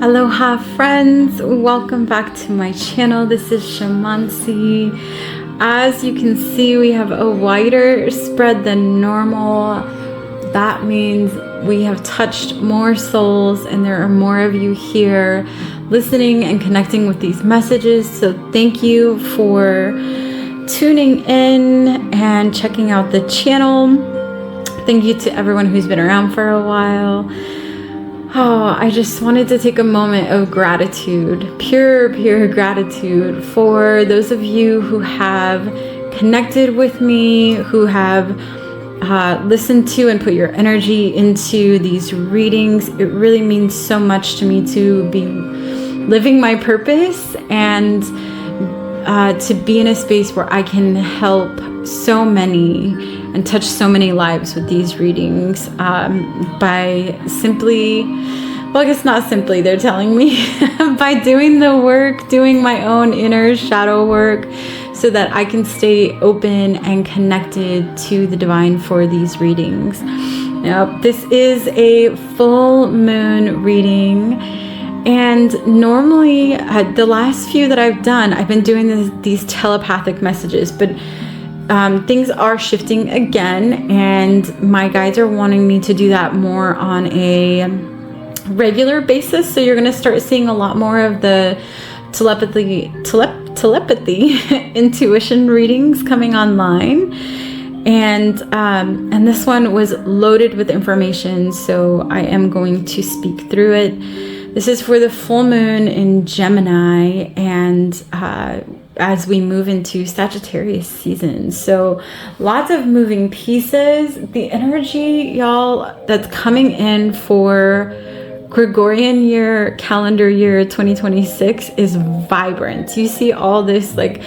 Aloha friends, welcome back to my channel. This is Xamanxi. As you can see, we have a wider spread than normal. That means we have touched more souls and there are more of you here listening and connecting with these messages. So thank you for tuning in and checking out the channel. Thank you to everyone who's been around for a while. I just wanted to take a moment of gratitude, pure gratitude for those of you who have connected with me, who have listened to and put your energy into these readings. It really means so much to me to be living my purpose and to be in a space where I can help so many and touch so many lives with these readings by simply, well, I guess not simply, they're telling me, by doing the work, doing my own inner shadow work so that I can stay open and connected to the divine for these readings. Now, this is a full moon reading. And normally, the last few that I've done, I've been doing these telepathic messages, but things are shifting again, and my guides are wanting me to do that more on a regular basis. So you're going to start seeing a lot more of the telepathy intuition readings coming online. And this one was loaded with information, so I am going to speak through it. This is for the full moon in Gemini, and as we move into Sagittarius season. So lots of moving pieces. The energy, y'all, that's coming in for Gregorian year, calendar year 2026 is vibrant. You see all this like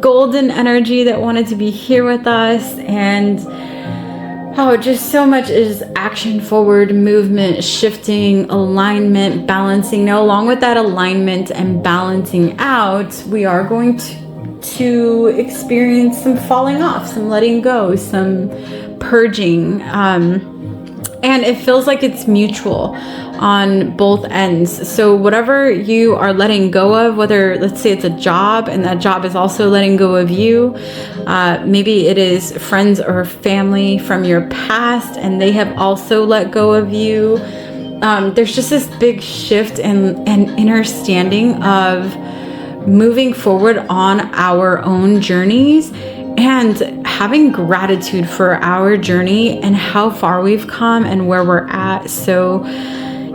golden energy that wanted to be here with us, and just so much is action forward, movement, shifting, alignment, balancing. Now, along with that alignment and balancing out, we are going to experience some falling off, some letting go, some purging. And it feels like it's mutual on both ends. So whatever you are letting go of, whether let's say it's a job and that job is also letting go of you, maybe it is friends or family from your past and they have also let go of you. There's just this big shift and understanding of moving forward on our own journeys and having gratitude for our journey and how far we've come and where we're at. So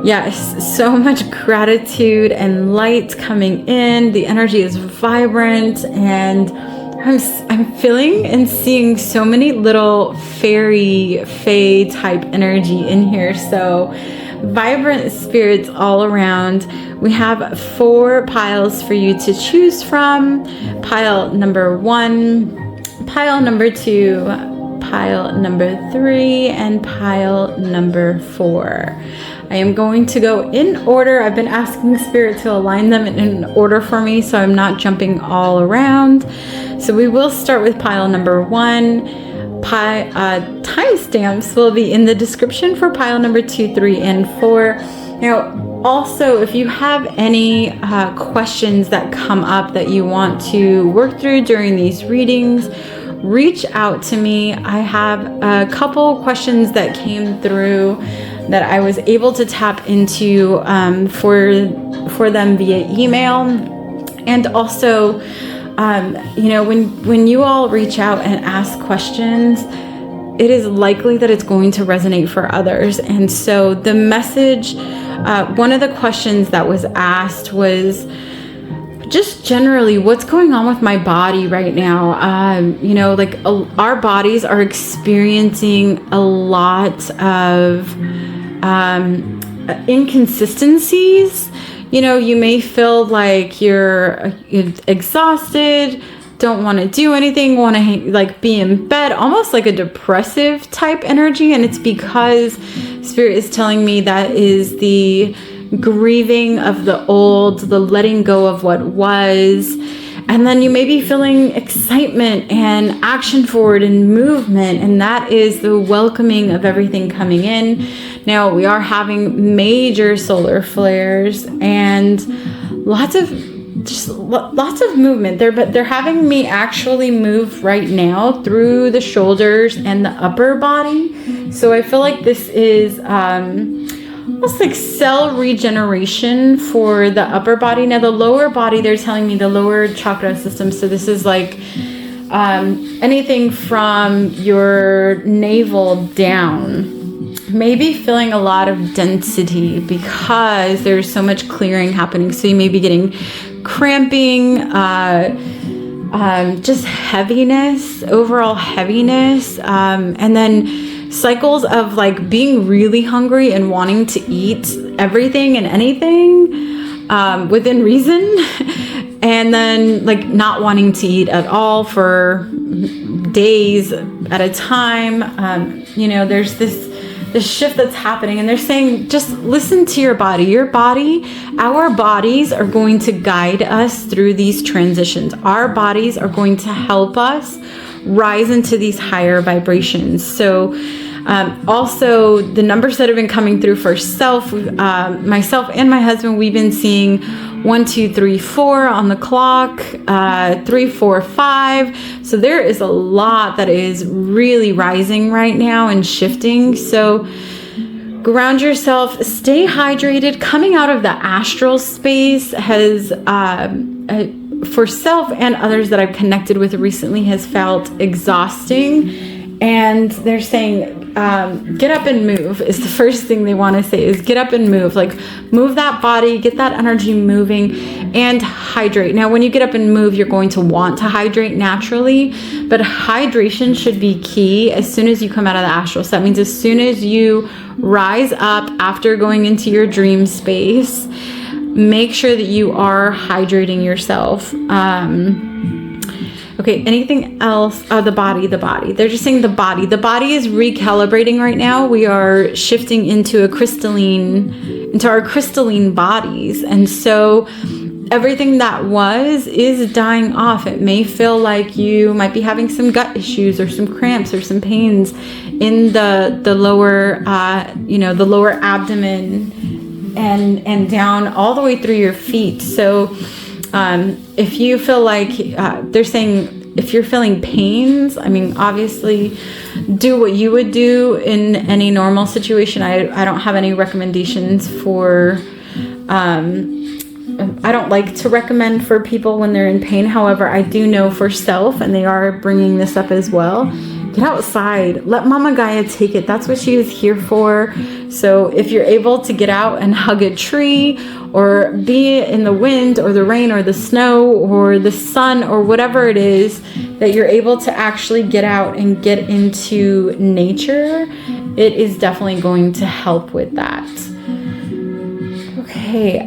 yes, so much gratitude and light coming in. The energy is vibrant, and I'm feeling and seeing so many little fairy fae type energy in here. So vibrant spirits all around. We have 4 piles for you to choose from. Pile number 1, pile number 2, pile number 3, and pile number 4. I am going to go in order. I've been asking Spirit to align them in order for me, so I'm not jumping all around. So we will start with pile number 1. Timestamps will be in the description for pile number 2, 3, and 4. Now, also, if you have any questions that come up that you want to work through during these readings, reach out to me. I have a couple questions that came through that I was able to tap into for them via email. And also, when you all reach out and ask questions, it is likely that it's going to resonate for others. And so the message, one of the questions that was asked was just generally what's going on with my body right now. Our bodies are experiencing a lot of inconsistencies. You may feel like you're exhausted, don't want to do anything, want to be in bed, almost like a depressive type energy. And it's because Spirit is telling me that is the grieving of the old, the letting go of what was. And then you may be feeling excitement and action forward and movement, and that is the welcoming of everything coming in. Now, we are having major solar flares and lots of movement there, but they're having me actually move right now through the shoulders and the upper body. So I feel like this is almost like cell regeneration for the upper body. Now the lower body, they're telling me the lower chakra system. So this is like anything from your navel down. Maybe feeling a lot of density because there's so much clearing happening. So you may be getting cramping, just heaviness, overall heaviness, and then cycles of like being really hungry and wanting to eat everything and anything within reason, and then like not wanting to eat at all for days at a time. There's this shift that's happening, and they're saying just listen to your body. Our bodies are going to guide us through these transitions. Our bodies are going to help us rise into these higher vibrations. So also the numbers that have been coming through for myself and my husband, we've been seeing 1, 2, 3, 4 on the clock, 3, 4, 5. So there is a lot that is really rising right now and shifting. So ground yourself, stay hydrated. Coming out of the astral space has, for self and others that I've connected with recently, has felt exhausting. And they're saying, get up and move is the first thing they want to say, is get up and move. Like move that body, get that energy moving, and hydrate. Now, when you get up and move, you're going to want to hydrate naturally, but hydration should be key as soon as you come out of the astral. So that means as soon as you rise up after going into your dream space, make sure that you are hydrating yourself. Okay, anything else? Oh, the body. They're just saying the body. The body is recalibrating right now. We are shifting into our crystalline bodies. And so everything that is dying off. It may feel like you might be having some gut issues or some cramps or some pains in the lower, the lower abdomen and down all the way through your feet. So if you feel like, they're saying, if you're feeling pains, I mean, obviously do what you would do in any normal situation. I don't have any recommendations for, I don't like to recommend for people when they're in pain. However, I do know for self, and they are bringing this up as well, get outside. Let Mama Gaia take it. That's what she is here for. So if you're able to get out and hug a tree, or be in the wind or the rain or the snow or the sun or whatever it is, that you're able to actually get out and get into nature, it is definitely going to help with that. Okay,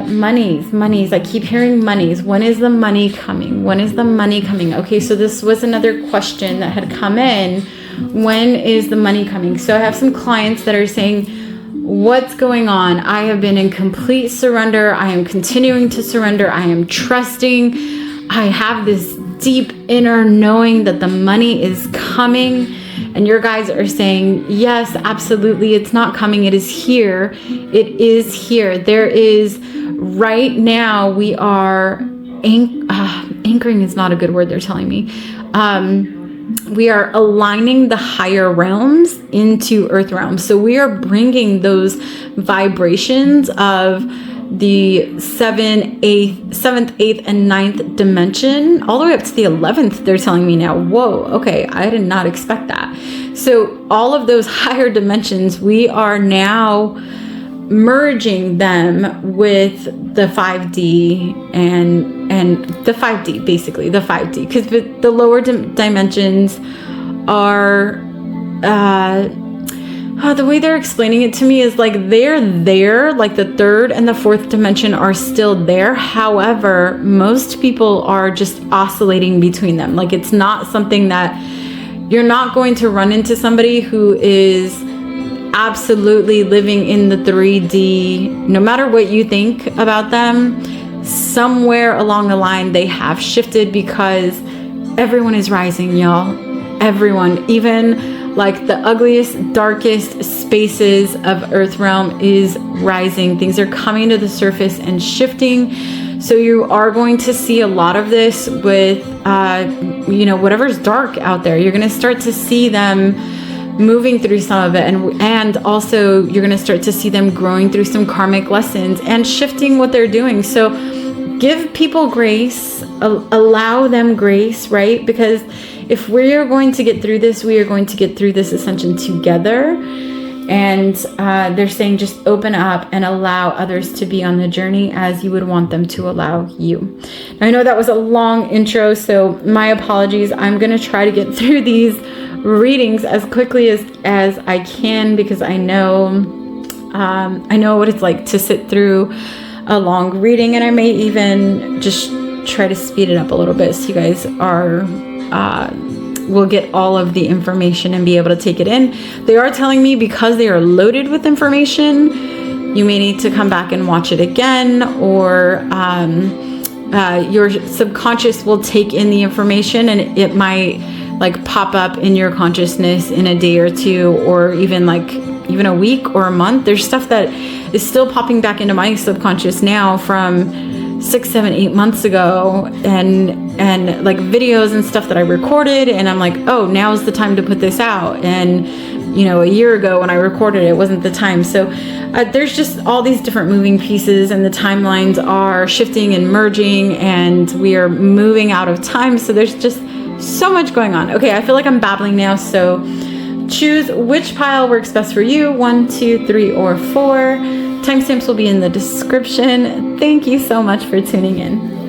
monies. I keep hearing monies. When is the money coming? Okay, so this was another question that had come in. When is the money coming? So I have some clients that are saying, what's going on? I have been in complete surrender. I am continuing to surrender. I am trusting. I have this deep inner knowing that the money is coming. And your guys are saying, yes, absolutely. It's not coming. It is here. It is here. There is, right now, we are anchoring is not a good word, they're telling me. We are aligning the higher realms into earth realms. So we are bringing those vibrations of the 7th, 8th, and 9th dimension all the way up to the 11th, they're telling me now. Whoa, okay, I did not expect that. So all of those higher dimensions, we are now merging them with the 5D and the 5D, basically the 5D, because the lower dimensions are the way they're explaining it to me is like they're there, like the 3rd and the 4th dimension are still there. However, most people are just oscillating between them. Like it's not something that you're not going to run into somebody who is absolutely living in the 3D, no matter what you think about them. Somewhere along the line they have shifted, because everyone is rising, y'all. Everyone, even like the ugliest, darkest spaces of Earth realm is rising. Things are coming to the surface and shifting. So you are going to see a lot of this with, whatever's dark out there. You're going to start to see them moving through some of it. And also you're going to start to see them growing through some karmic lessons and shifting what they're doing. So give people grace, allow them grace, right? Because if we are going to get through this, we are going to get through this ascension together. And they're saying just open up and allow others to be on the journey as you would want them to allow you. Now, I know that was a long intro, so my apologies. I'm going to try to get through these readings as quickly as I can, because I know what it's like to sit through a long reading, and I may even just try to speed it up a little bit so you guys will get all of the information and be able to take it in. They are telling me because they are loaded with information, you may need to come back and watch it again, or your subconscious will take in the information and it might like pop up in your consciousness in a day or two, or even a week or a month. There's stuff that is still popping back into my subconscious now from 6, 7, 8 months ago, and like videos and stuff that I recorded, and I'm like, oh, now's the time to put this out. And a year ago when I recorded it wasn't the time. So there's just all these different moving pieces, and the timelines are shifting and merging, and we are moving out of time. So there's just so much going on. Okay, I feel like I'm babbling now, so choose which pile works best for you, 1, 2, 3, or 4. Timestamps will be in the description. Thank you so much for tuning in.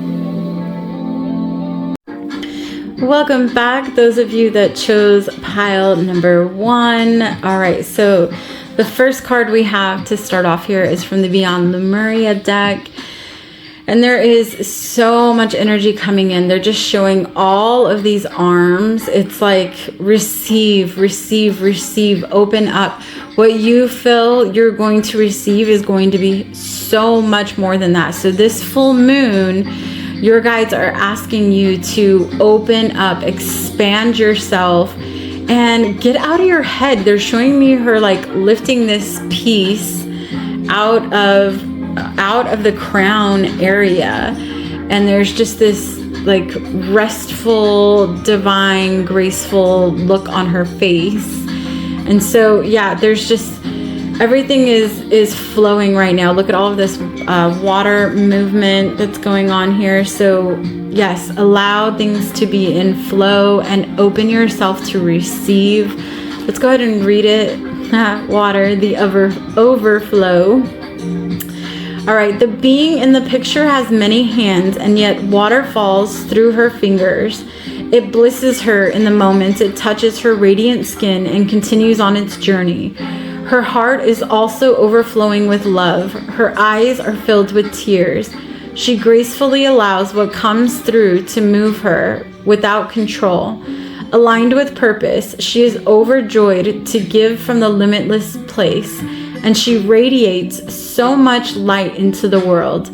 Welcome back, those of you that chose pile number 1. All right, so the first card we have to start off here is from the Beyond Lemuria deck. And there is so much energy coming in. They're just showing all of these arms. It's like receive, receive, receive, open up. What you feel you're going to receive is going to be so much more than that. So this full moon, your guides are asking you to open up, expand yourself, and get out of your head. They're showing me her like lifting this piece out of the crown area, and there's just this like restful, divine, graceful look on her face. And so yeah, there's just everything is flowing right now. Look at all of this water movement that's going on here. So yes, allow things to be in flow and open yourself to receive. Let's go ahead and read it. Water, the overflow. All right, the being in the picture has many hands, and yet water falls through her fingers. It blisses her in the moment it touches her radiant skin and continues on its journey. Her heart is also overflowing with love. Her eyes are filled with tears. She gracefully allows what comes through to move her without control. Aligned with purpose, she is overjoyed to give from the limitless place, and she radiates so much light into the world.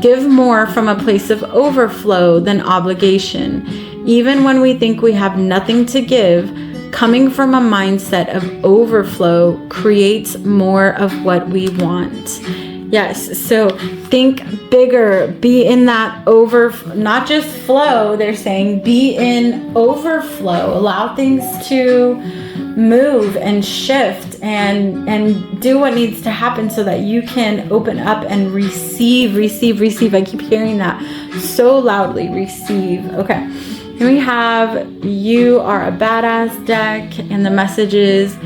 Give more from a place of overflow than obligation. Even when we think we have nothing to give, coming from a mindset of overflow creates more of what we want. Yes, so think bigger, be in that not just flow, they're saying be in overflow. Allow things to move and shift and do what needs to happen so that you can open up and receive. I keep hearing that so loudly, receive. Okay, here we have You Are a Badass deck, and the message is,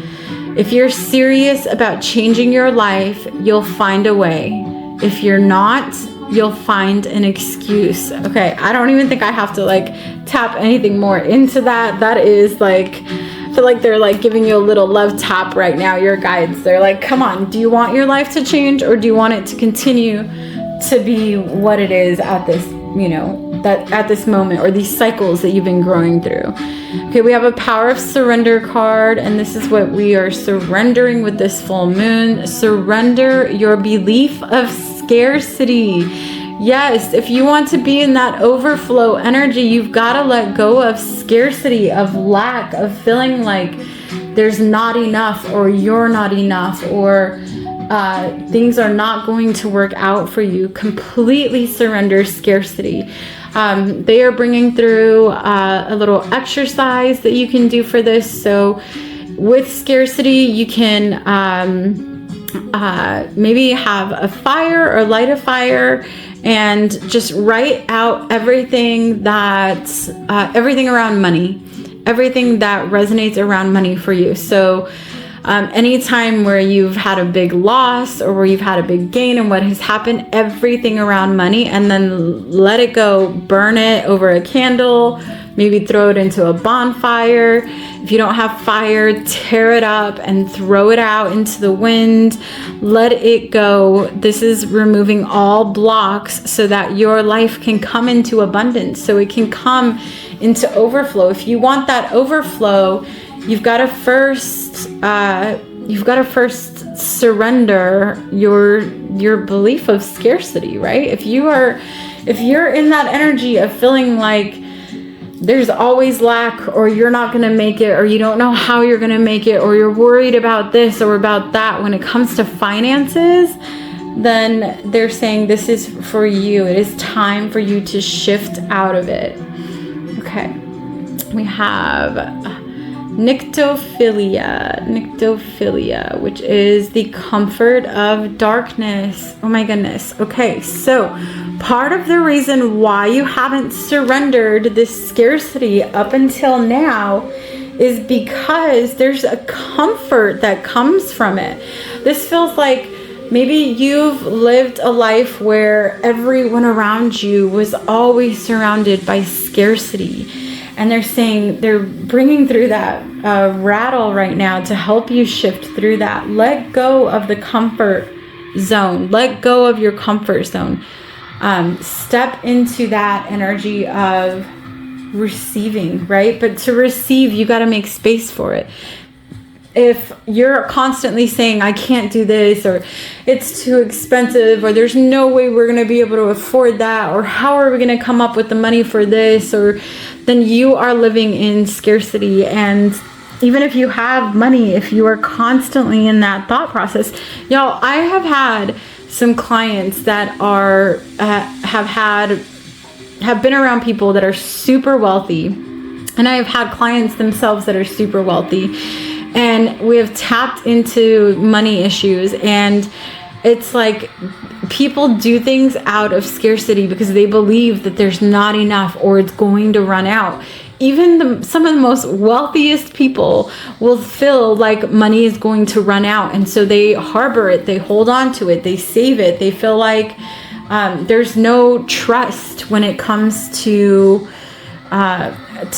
if you're serious about changing your life, you'll find a way. If you're not, you'll find an excuse. Okay, I don't even think I have to like tap anything more into that. That is like, I feel like they're like giving you a little love tap right now, your guides. They're like, come on, do you want your life to change, or do you want it to continue to be what it is at this, that at this moment, or these cycles that you've been growing through? Okay, we have a Power of Surrender card, and this is what we are surrendering with this full moon. Surrender your belief of scarcity. Yes, if you want to be in that overflow energy, you've got to let go of scarcity, of lack, of feeling like there's not enough, or you're not enough, or things are not going to work out for you. Completely surrender scarcity. They are bringing through a little exercise that you can do for this. So with scarcity, you can maybe have a fire or light a fire and just write out everything that's everything around money, everything that resonates around money for you. So anytime where you've had a big loss or where you've had a big gain and what has happened, everything around money, and then let it go, burn it over a candle, maybe throw it into a bonfire. If you don't have fire, tear it up and throw it out into the wind. Let it go. This is removing all blocks so that your life can come into abundance, so it can come into overflow. If you want that overflow, you've got to first surrender your belief of scarcity, right? If you're in that energy of feeling like there's always lack, or you're not going to make it, or you don't know how you're going to make it, or you're worried about this or about that when it comes to finances, then they're saying this is for you. It is time for you to shift out of it. Okay. We have nyctophilia, which is the comfort of darkness. Oh my goodness. Okay, so part of the reason why you haven't surrendered this scarcity up until now is because there's a comfort that comes from it. This feels like maybe you've lived a life where everyone around you was always surrounded by scarcity. And they're saying, they're bringing through that rattle right now to help you shift through that. Let go of the comfort zone. Let go of your comfort zone. Step into that energy of receiving, right? But to receive, you got to make space for it. If you're constantly saying, I can't do this, or it's too expensive, or there's no way we're going to be able to afford that, or how are we going to come up with the money for this, or then you are living in scarcity. And even if you have money, if you are constantly in that thought process, y'all, I have had some clients that are, have been around people that are super wealthy. And I have had clients themselves that are super wealthy. And we have tapped into money issues, and it's like people do things out of scarcity because they believe that there's not enough or it's going to run out. Even some of the most wealthiest people will feel like money is going to run out, and so they harbor it, they hold on to it, they save it. They feel like there's no trust when it comes to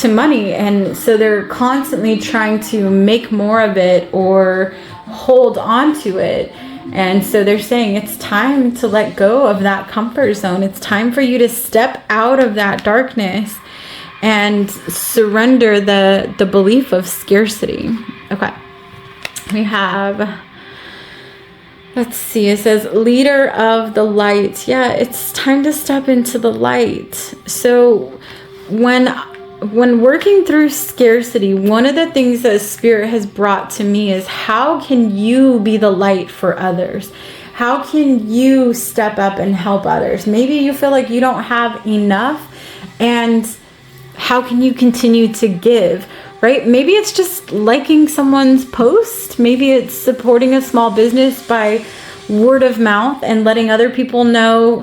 money, and so they're constantly trying to make more of it or hold on to it. And so they're saying it's time to let go of that comfort zone. It's time for you to step out of that darkness and surrender the belief of scarcity. Okay. We have, let's see, it says leader of the light. Yeah, it's time to step into the light. So when working through scarcity, one of the things that Spirit has brought to me is, how can you be the light for others? How can you step up and help others? Maybe you feel like you don't have enough, and how can you continue to give, right? Maybe it's just liking someone's post. Maybe it's supporting a small business by word of mouth and letting other people know,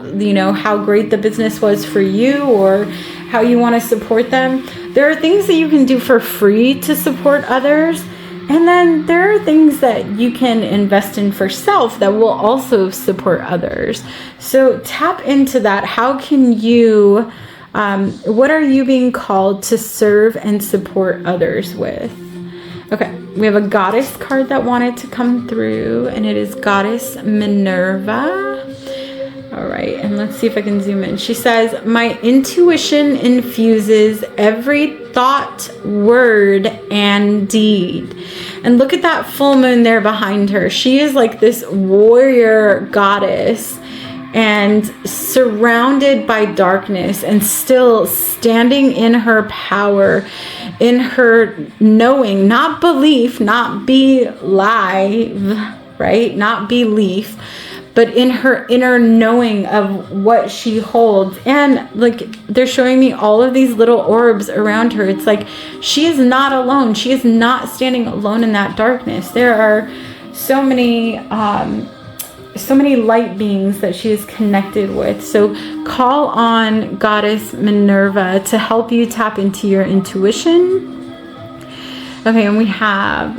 how great the business was for you, or how you want to support them. There are things that you can do for free to support others. And then there are things that you can invest in for self that will also support others. So tap into that. How can you, what are you being called to serve and support others with? Okay, we have a goddess card that wanted to come through, and it is Goddess Minerva. All right, and let's see if I can zoom in. She says, my intuition infuses every thought, word, and deed. And look at that full moon there behind her. She is like this warrior goddess. and surrounded by darkness, and still standing in her power, in her knowing, not belief, not believe, right? Not belief, but in her inner knowing of what she holds. And like, they're showing me all of these little orbs around her. It's like she is not alone. She is not standing alone in that darkness. There are so many light beings that she is connected with. So call on Goddess Minerva to help you tap into your intuition. Okay, and we have,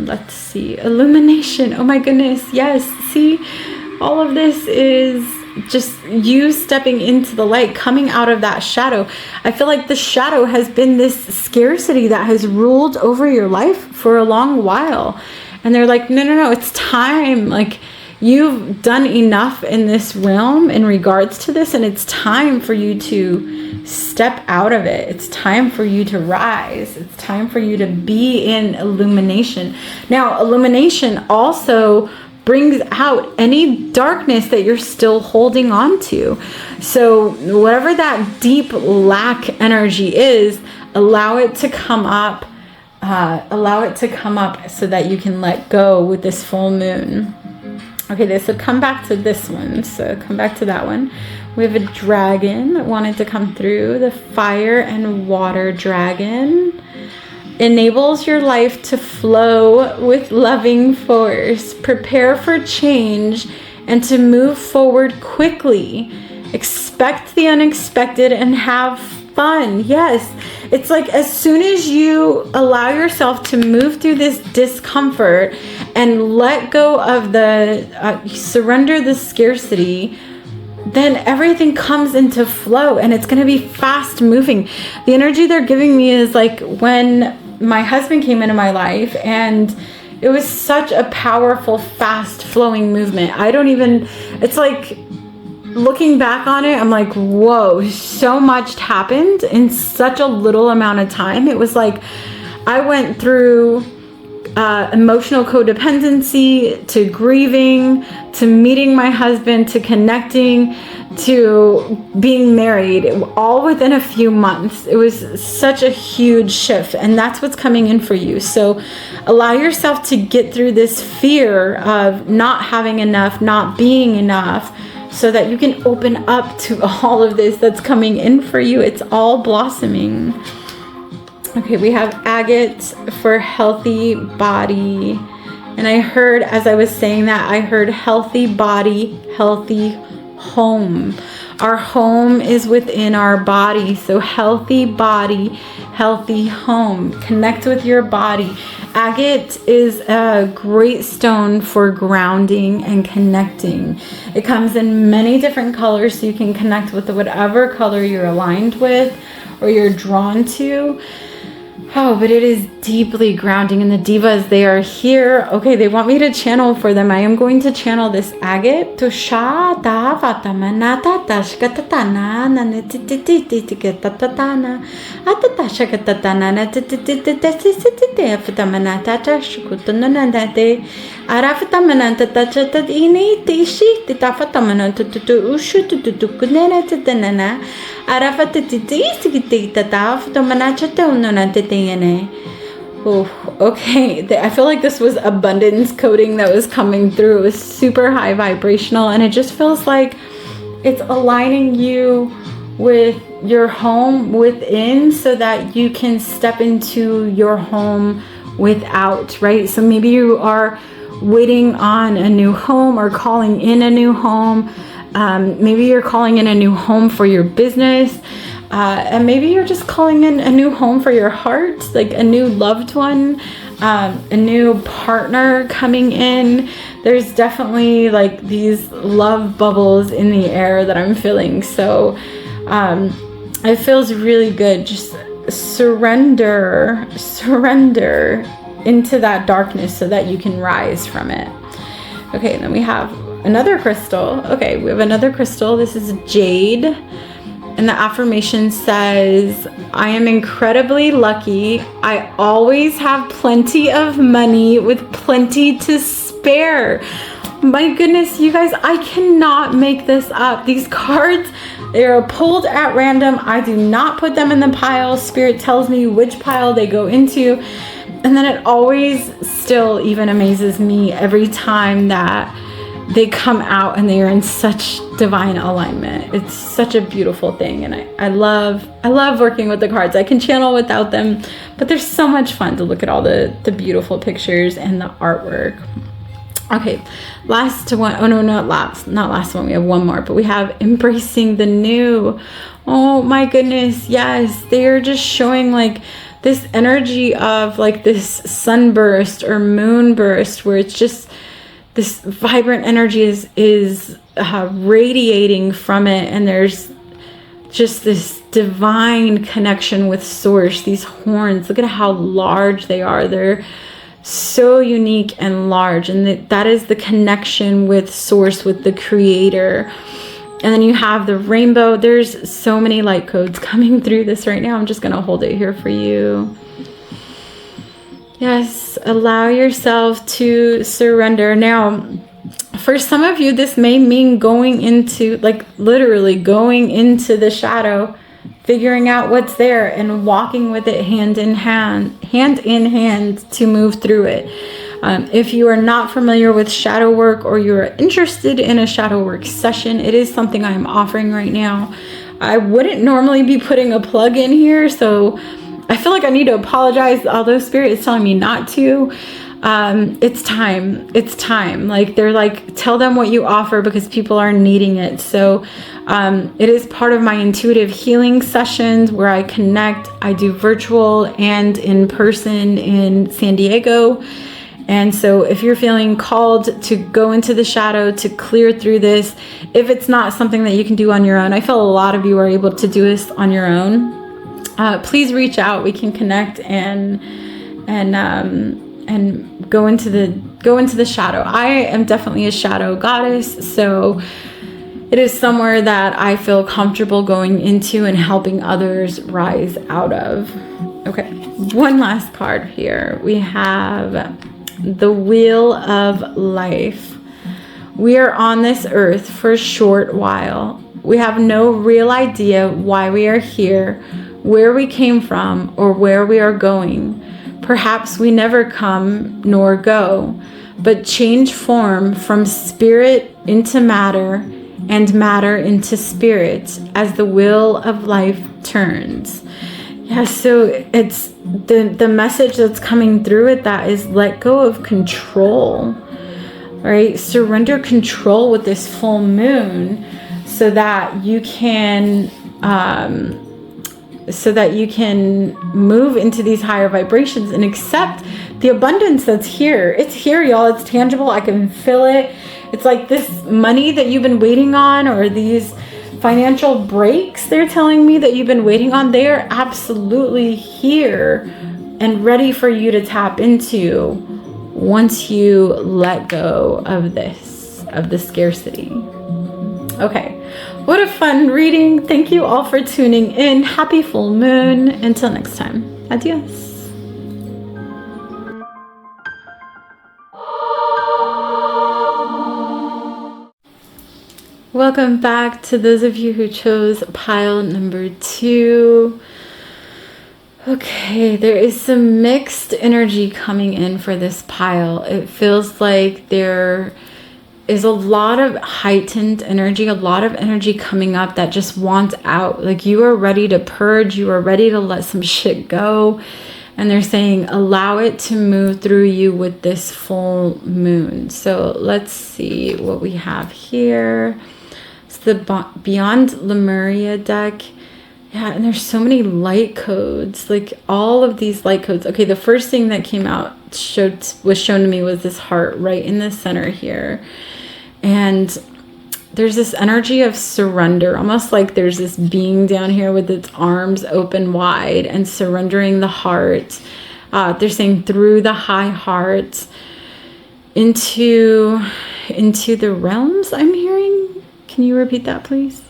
let's see, illumination. Oh my goodness, yes. See, all of this is just you stepping into the light, coming out of that shadow. I feel like the shadow has been this scarcity that has ruled over your life for a long while. And they're like, no, it's time. Like, you've done enough in this realm in regards to this, and it's time for you to step out of it. It's time for you to rise. It's time for you to be in illumination. Now, illumination also brings out any darkness that you're still holding on to. So whatever that deep lack energy is, allow it to come up. So that you can let go with this full moon. Okay, so come back to this one. So come back to that one. We have a dragon that wanted to come through. The fire and water dragon enables your life to flow with loving force. Prepare for change and to move forward quickly. Expect the unexpected and have fun. Yes, it's like as soon as you allow yourself to move through this discomfort and let go of surrender the scarcity, then everything comes into flow and it's going to be fast moving. The energy they're giving me is like when my husband came into my life, and it was such a powerful, fast flowing movement. It's like, looking back on it, I'm like, whoa, so much happened in such a little amount of time. It was like I went through emotional codependency, to grieving, to meeting my husband, to connecting, to being married, all within a few months. It was such a huge shift, and that's what's coming in for you. So allow yourself to get through this fear of not having enough, not being enough, so that you can open up to all of this that's coming in for you. It's all blossoming. Okay, we have agate for healthy body. And I heard, as I was saying that, I heard healthy body, healthy home. Our home is within our body. So healthy body, healthy home. Connect with your body. Agate is a great stone for grounding and connecting. It comes in many different colors, so you can connect with whatever color you're aligned with or you're drawn to. Oh, but it is deeply grounding, and the divas, they are here. Okay, they want me to channel for them. I am going to channel this agate. Oh, okay. I feel like this was abundance coding that was coming through. It was super high vibrational, and it just feels like it's aligning you with your home within so that you can step into your home without, right? So maybe you are waiting on a new home or calling in a new home. Maybe you're calling in a new home for your business. And maybe you're just calling in a new home for your heart, like a new loved one, a new partner coming in. There's definitely like these love bubbles in the air that I'm feeling. So it feels really good. Just surrender into that darkness so that you can rise from it. Okay, then we have another crystal. Okay, we have another crystal. This is jade. And the affirmation says, I am incredibly lucky. I always have plenty of money with plenty to spare. my goodness, you guys, I cannot make this up. These cards, they are pulled at random. I do not put them in the pile. Spirit tells me which pile they go into. And then it always still even amazes me every time that they come out and they are in such divine alignment. It's such a beautiful thing. And I love working with the cards. I can channel without them, but there's so much fun to look at all the beautiful pictures and the artwork. Okay, last one. Oh no, not last one. We have one more, but we have embracing the new. Oh my goodness. Yes. They're just showing like this energy of like this sunburst or moonburst where it's just this vibrant energy is radiating from it. And there's just this divine connection with source. These horns, look at how large they are. They're so unique and large. And that is the connection with source, with the creator. And then you have the rainbow. There's so many light codes coming through this right now. I'm just going to hold it here for you. Yes, allow yourself to surrender. Now, for some of you, this may mean going into, like literally going into the shadow, figuring out what's there and walking with it hand in hand to move through it. If you are not familiar with shadow work or you're interested in a shadow work session, it is something I'm offering right now. I wouldn't normally be putting a plug in here, so I feel like I need to apologize, although Spirit is telling me not to. It's time. Like they're like, tell them what you offer because people are needing it. So it is part of my intuitive healing sessions where I connect. I do virtual and in person in San Diego. And so if you're feeling called to go into the shadow, to clear through this, if it's not something that you can do on your own, I feel a lot of you are able to do this on your own. Please reach out. We can connect and go into the shadow. I am definitely a shadow goddess, so it is somewhere that I feel comfortable going into and helping others rise out of. Okay, one last card here. We have the Wheel of Life. We are on this earth for a short while. We have no real idea why we are here, where we came from, or where we are going. Perhaps we never come nor go, but change form from spirit into matter and matter into spirit as the wheel of life turns. Yeah, so it's the message that's coming through with that is let go of control, right? Surrender control with this full moon so that you can move into these higher vibrations and accept the abundance that's here. It's here, y'all. It's tangible. I can feel it. It's like this money that you've been waiting on, or these financial breaks they're telling me that you've been waiting on. They are absolutely here and ready for you to tap into once you let go of the scarcity. Okay. What a fun reading. Thank you all for tuning in. Happy full moon. Until next time. Adios. Welcome back to those of you who chose pile number 2. Okay, there is some mixed energy coming in for this pile. It feels like there is a lot of heightened energy, a lot of energy coming up that just wants out. Like you are ready to purge, you are ready to let some shit go. And they're saying, allow it to move through you with this full moon. So let's see what we have here. It's the Beyond Lemuria deck. Yeah, and there's so many light codes, like all of these light codes. Okay, the first thing that came out was shown to me was this heart right in the center here. And there's this energy of surrender, almost like there's this being down here with its arms open wide and surrendering the heart. They're saying through the high heart into the realms, I'm hearing. Can you repeat that, please?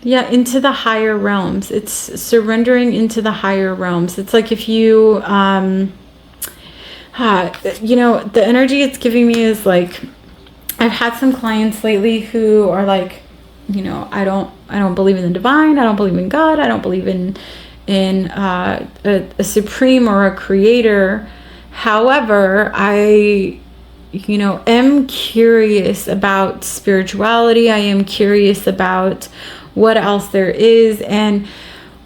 Yeah, into the higher realms. It's surrendering into the higher realms. It's like if you, the energy it's giving me is like I've had some clients lately who are like, you know, I don't believe in the divine. I don't believe in God. I don't believe in a supreme or a creator. However, I, you know, am curious about spirituality. I am curious about what else there is, and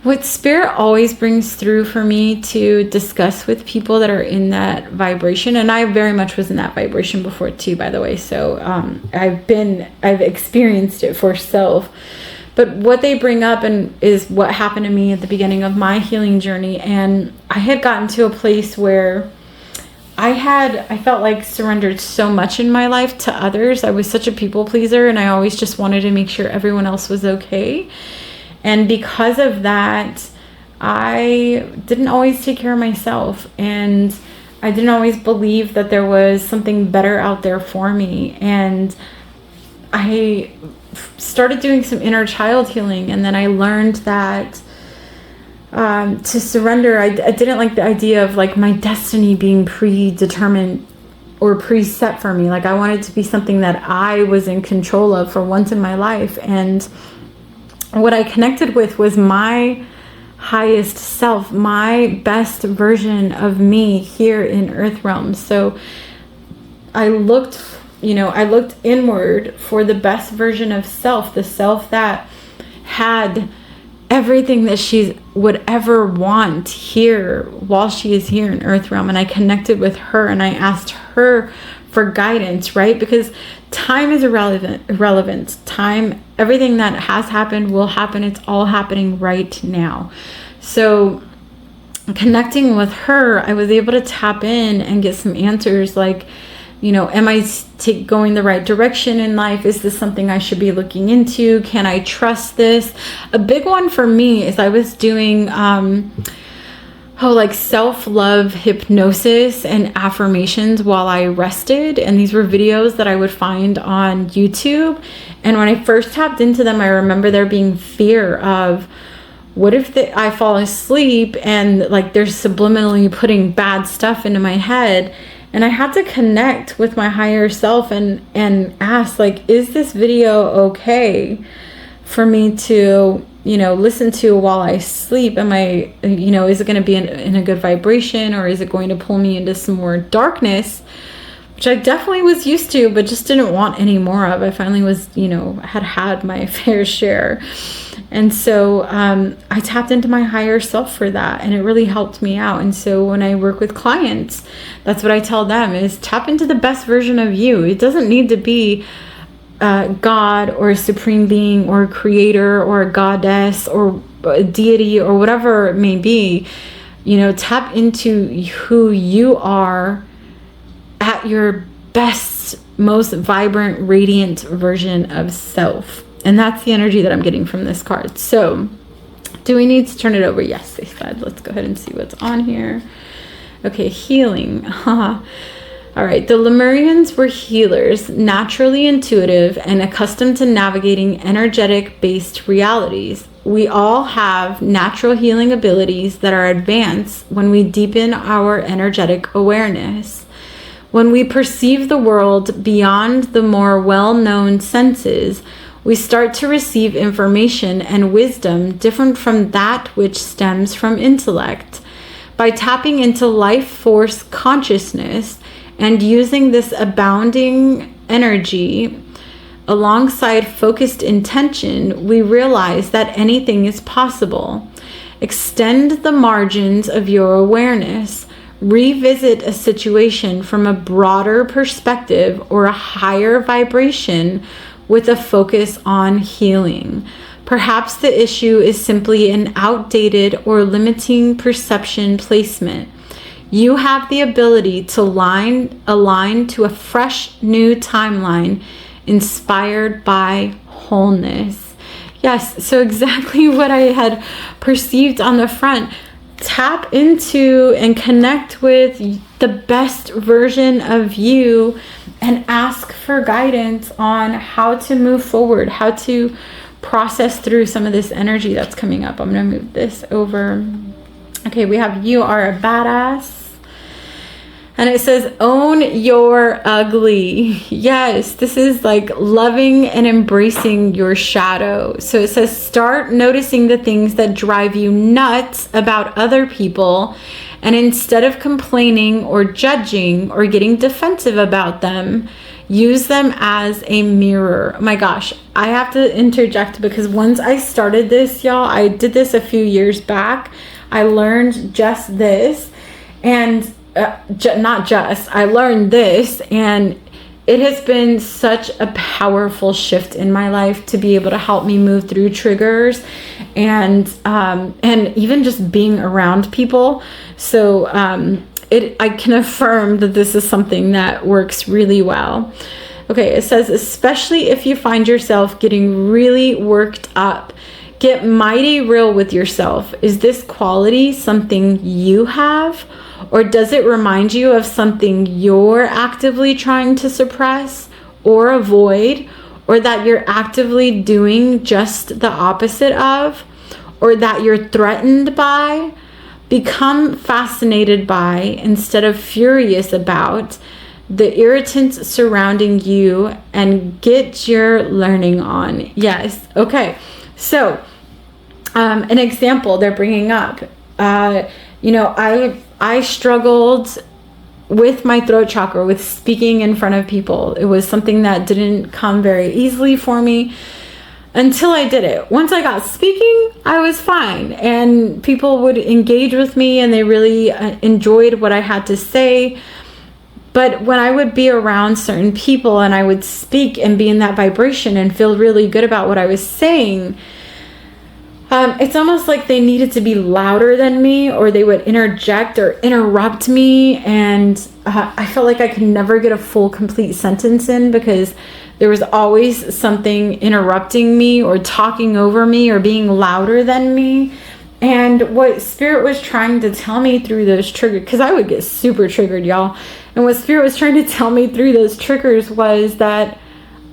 what Spirit always brings through for me to discuss with people that are in that vibration. And I very much was in that vibration before too, by the way. So I've experienced it for self. But what they bring up is what happened to me at the beginning of my healing journey. And I had gotten to a place where I felt like surrendered so much in my life to others. I was such a people pleaser, and I always just wanted to make sure everyone else was okay. And because of that, I didn't always take care of myself, and I didn't always believe that there was something better out there for me. And I started doing some inner child healing, and then I learned that to surrender, I didn't like the idea of like my destiny being predetermined or preset for me. Like I wanted to be something that I was in control of for once in my life. And what I connected with was my highest self, my best version of me here in Earth Realm. So I looked inward for the best version of self, the self that had everything that she would ever want here while she is here in Earth Realm. And I connected with her, and I asked her for guidance, right? Because time is irrelevant. Time, everything that has happened will happen. It's all happening right now. So connecting with her, I was able to tap in and get some answers like, you know, am I going the right direction in life? Is this something I should be looking into? Can I trust this? A big one for me is I was doing self-love hypnosis and affirmations while I rested. And these were videos that I would find on YouTube. And when I first tapped into them, I remember there being fear of, what if I fall asleep and like they're subliminally putting bad stuff into my head? And I had to connect with my higher self and ask, like, is this video okay for me to, you know, listen to while I sleep? Am I, you know, is it going to be in a good vibration, or is it going to pull me into some more darkness, which I definitely was used to, but just didn't want any more of. I finally was, you know, had my fair share. And so I tapped into my higher self for that, and it really helped me out. And so when I work with clients, that's what I tell them is tap into the best version of you. It doesn't need to be God or a supreme being or a creator or a goddess or a deity or whatever it may be. You know, tap into who you are at your best, most vibrant, radiant version of self. And that's the energy that I'm getting from this card. So do we need to turn it over? Yes, they said. Let's go ahead and see what's on here. Okay, healing. All right, the Lemurians were healers, naturally intuitive, and accustomed to navigating energetic-based realities. We all have natural healing abilities that are advanced when we deepen our energetic awareness. When we perceive the world beyond the more well-known senses, we start to receive information and wisdom different from that which stems from intellect. By tapping into life force consciousness and using this abounding energy alongside focused intention, we realize that anything is possible. Extend the margins of your awareness. Revisit a situation from a broader perspective or a higher vibration with a focus on healing. Perhaps the issue is simply an outdated or limiting perception placement. You have the ability to align to a fresh new timeline inspired by wholeness. Yes, so exactly what I had perceived on the front. Tap into and connect with the best version of you and ask for guidance on how to move forward, how to process through some of this energy that's coming up. I'm going to move this over. Okay, we have you are a badass. And it says, own your ugly. Yes, this is like loving and embracing your shadow. So it says, start noticing the things that drive you nuts about other people. And instead of complaining or judging or getting defensive about them, use them as a mirror. Oh my gosh, I have to interject because once I started this, y'all, I did this a few years back. I learned just this and I learned this, and it has been such a powerful shift in my life to be able to help me move through triggers and even just being around people. So I can affirm that this is something that works really well. Okay, it says, especially if you find yourself getting really worked up, get mighty real with yourself. Is this quality something you have? Or does it remind you of something you're actively trying to suppress or avoid, or that you're actively doing just the opposite of, or that you're threatened by? Become fascinated by, instead of furious about, the irritants surrounding you and get your learning on. Yes. Okay. So, an example they're bringing up, I struggled with my throat chakra, with speaking in front of people. It was something that didn't come very easily for me until I did it. Once I got speaking, I was fine. And people would engage with me and they really enjoyed what I had to say. But when I would be around certain people and I would speak and be in that vibration and feel really good about what I was saying, it's almost like they needed to be louder than me, or they would interject or interrupt me. And I felt like I could never get a full, complete sentence in because there was always something interrupting me or talking over me or being louder than me. And what Spirit was trying to tell me through those triggers, because I would get super triggered, y'all. And what Spirit was trying to tell me through those triggers was that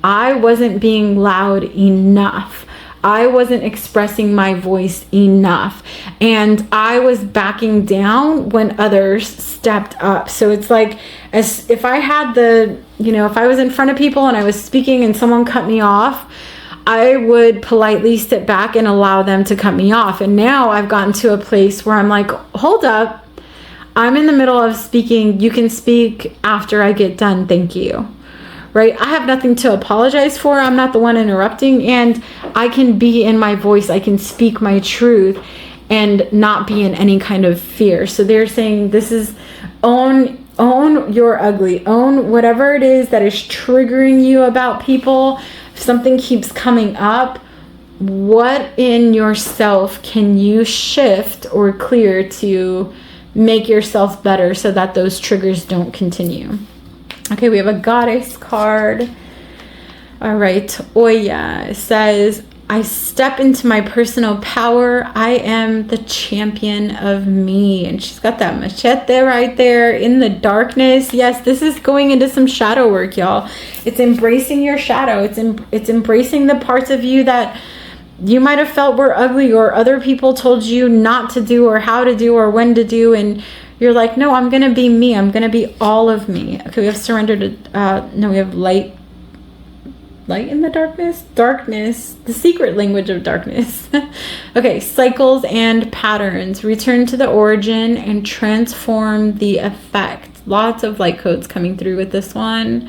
I wasn't being loud enough. I wasn't expressing my voice enough, and I was backing down when others stepped up. So it's like, as if I had if I was in front of people and I was speaking and someone cut me off, I would politely sit back and allow them to cut me off. And now I've gotten to a place where I'm like, hold up, I'm in the middle of speaking. You can speak after I get done. Thank you. Right? I have nothing to apologize for. I'm not the one interrupting, and I can be in my voice. I can speak my truth and not be in any kind of fear. So they're saying this is own your ugly, own whatever it is that is triggering you about people. If something keeps coming up, what in yourself can you shift or clear to make yourself better so that those triggers don't continue? Okay, we have a goddess card. All right, Oya says, I step into my personal power. I am the champion of me. And she's got that machete right there in the darkness. Yes, this is going into some shadow work, y'all. It's embracing your shadow. It's embracing the parts of you that you might have felt were ugly, or other people told you not to do, or how to do, or when to do, and you're like, no, I'm going to be me. I'm going to be all of me. Okay, we have surrender to, we have light in the darkness, the secret language of darkness. Okay, cycles and patterns. Return to the origin and transform the effect. Lots of light codes coming through with this one.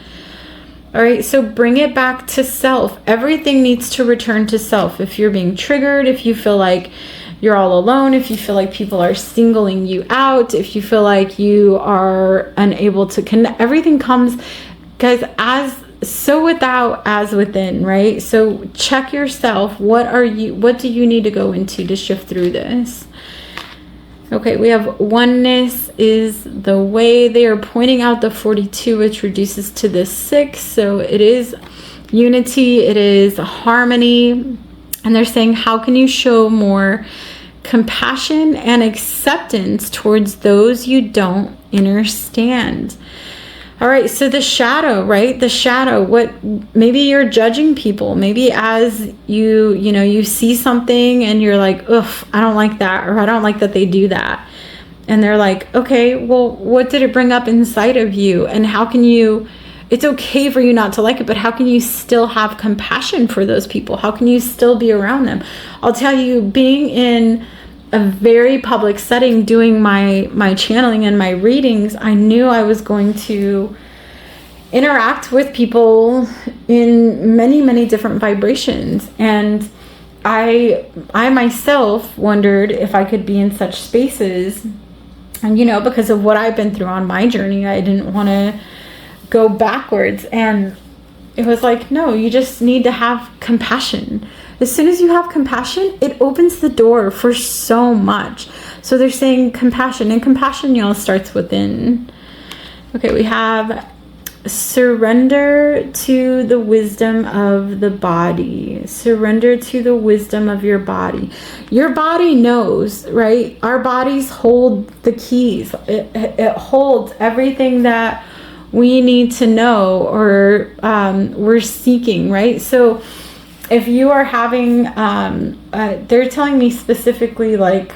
All right, so bring it back to self. Everything needs to return to self. If you're being triggered, if you feel like you're all alone, if you feel like people are singling you out, if you feel like you are unable to connect, everything comes, guys, as so without as within, right? So check yourself. What do you need to go into to shift through this? Okay, we have oneness is the way. They are pointing out the 42, which reduces to the 6. So it is unity, it is harmony. And they're saying, how can you show more compassion and acceptance towards those you don't understand? All right, so the shadow, right? The shadow, maybe you're judging people. Maybe as you see something and you're like, ugh, I don't like that, or I don't like that they do that. and they're like, okay, well, what did it bring up inside of you? And how can you, it's okay for you not to like it, but how can you still have compassion for those people? How can you still be around them? I'll tell you, being in a very public setting, doing my channeling and my readings, I knew I was going to interact with people in many, many different vibrations. And I myself wondered if I could be in such spaces. And, you know, because of what I've been through on my journey, I didn't want to go backwards. And it was like, no, you just need to have compassion. As soon as you have compassion, it opens the door for so much. So they're saying compassion, and compassion, y'all, starts within. Okay, we have surrender to the wisdom of the body. Surrender to the wisdom of your body. Your body knows, right? Our bodies hold the keys. It holds everything that we need to know, or we're seeking, right? So if you are having, they're telling me specifically, like,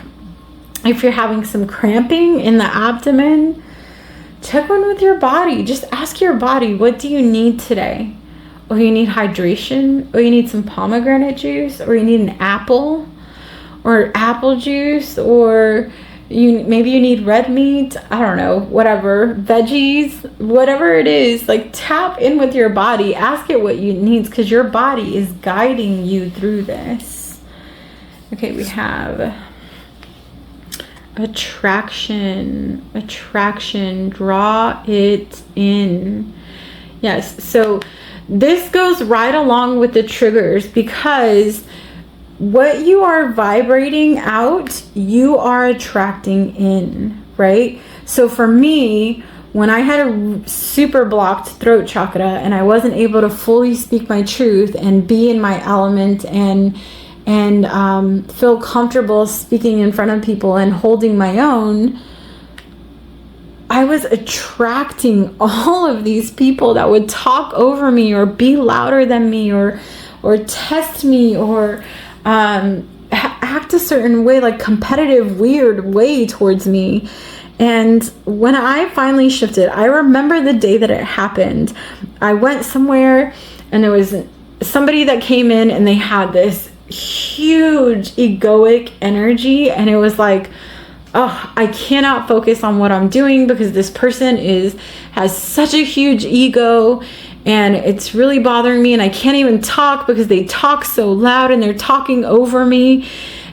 if you're having some cramping in the abdomen, check on with your body. Just ask your body, what do you need today? Or you need hydration, or you need some pomegranate juice, or you need an apple, or apple juice, or maybe you need red meat, I don't know, whatever, veggies, whatever it is. Like, tap in with your body, ask it what you need, because your body is guiding you through this. Okay, we have attraction, draw it in. Yes, so this goes right along with the triggers, because what you are vibrating out, you are attracting in, right? So for me, when I had a super blocked throat chakra and I wasn't able to fully speak my truth and be in my element and feel comfortable speaking in front of people and holding my own, I was attracting all of these people that would talk over me or be louder than me or test me or act a certain way, like competitive, weird way towards me. And when I finally shifted, I remember the day that it happened. I went somewhere and there was somebody that came in and they had this huge egoic energy, and it was like, oh, I cannot focus on what I'm doing because this person has such a huge ego and it's really bothering me, and I can't even talk because they talk so loud and they're talking over me.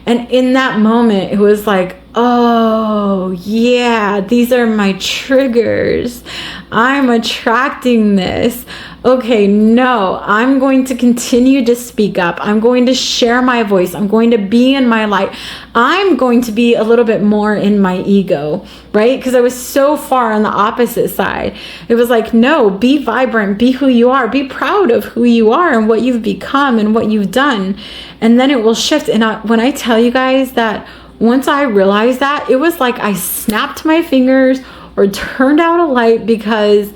And in that moment, it was like, oh yeah, these are my triggers. I'm attracting this. Okay, no, I'm going to continue to speak up. I'm going to share my voice. I'm going to be in my light. I'm going to be a little bit more in my ego, right? Because I was so far on the opposite side. It was like, no, be vibrant, be who you are, be proud of who you are and what you've become and what you've done. And then it will shift. And when I tell you guys that once I realized that, it was like I snapped my fingers or turned out a light, because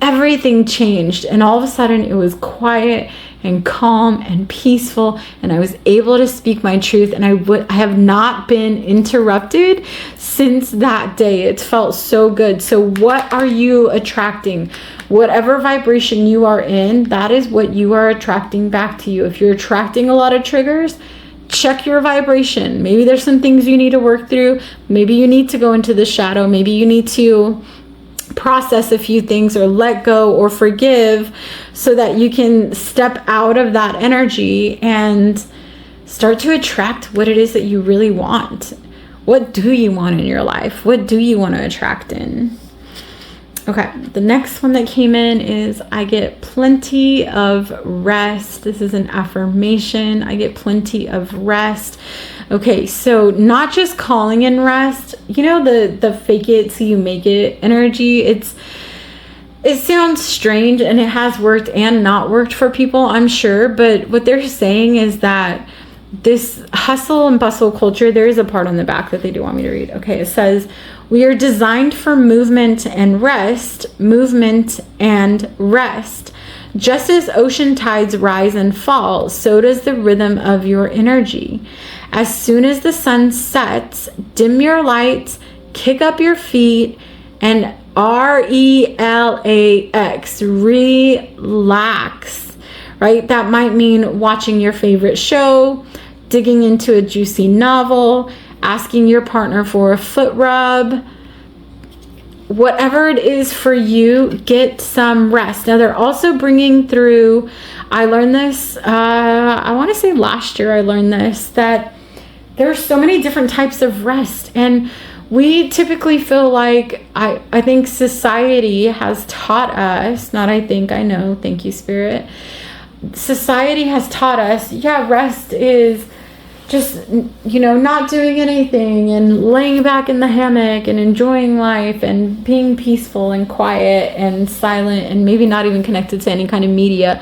everything changed, and all of a sudden it was quiet and calm and peaceful, and I was able to speak my truth, and I have not been interrupted since that day. It felt so good. So what are you attracting? Whatever vibration you are in, that is what you are attracting back to you. If you're attracting a lot of triggers, check your vibration. Maybe there's some things you need to work through. Maybe you need to go into the shadow. Maybe you need to process a few things or let go or forgive so that you can step out of that energy and start to attract what it is that you really want. What do you want in your life? What do you want to attract in? Okay, the next one that came in is, I get plenty of rest. This is an affirmation. I get plenty of rest. Okay, so not just calling in rest, you know, the fake it till you make it energy. It sounds strange, and it has worked and not worked for people, I'm sure. But what they're saying is that this hustle and bustle culture, there is a part on the back that they do want me to read. Okay, it says, we are designed for movement and rest. Just as ocean tides rise and fall, so does the rhythm of your energy. As soon as the sun sets, dim your lights kick up your feet and relax, relax, right? That might mean watching your favorite show, digging into a juicy novel, asking your partner for a foot rub. Whatever it is for you, get some rest. Now, they're also bringing through, I learned this, I want to say last year I learned this, that there are so many different types of rest. And we typically feel like, I think society has taught us, not I think, I know, thank you, Spirit. Society has taught us, yeah, rest is just, not doing anything and laying back in the hammock and enjoying life and being peaceful and quiet and silent and maybe not even connected to any kind of media.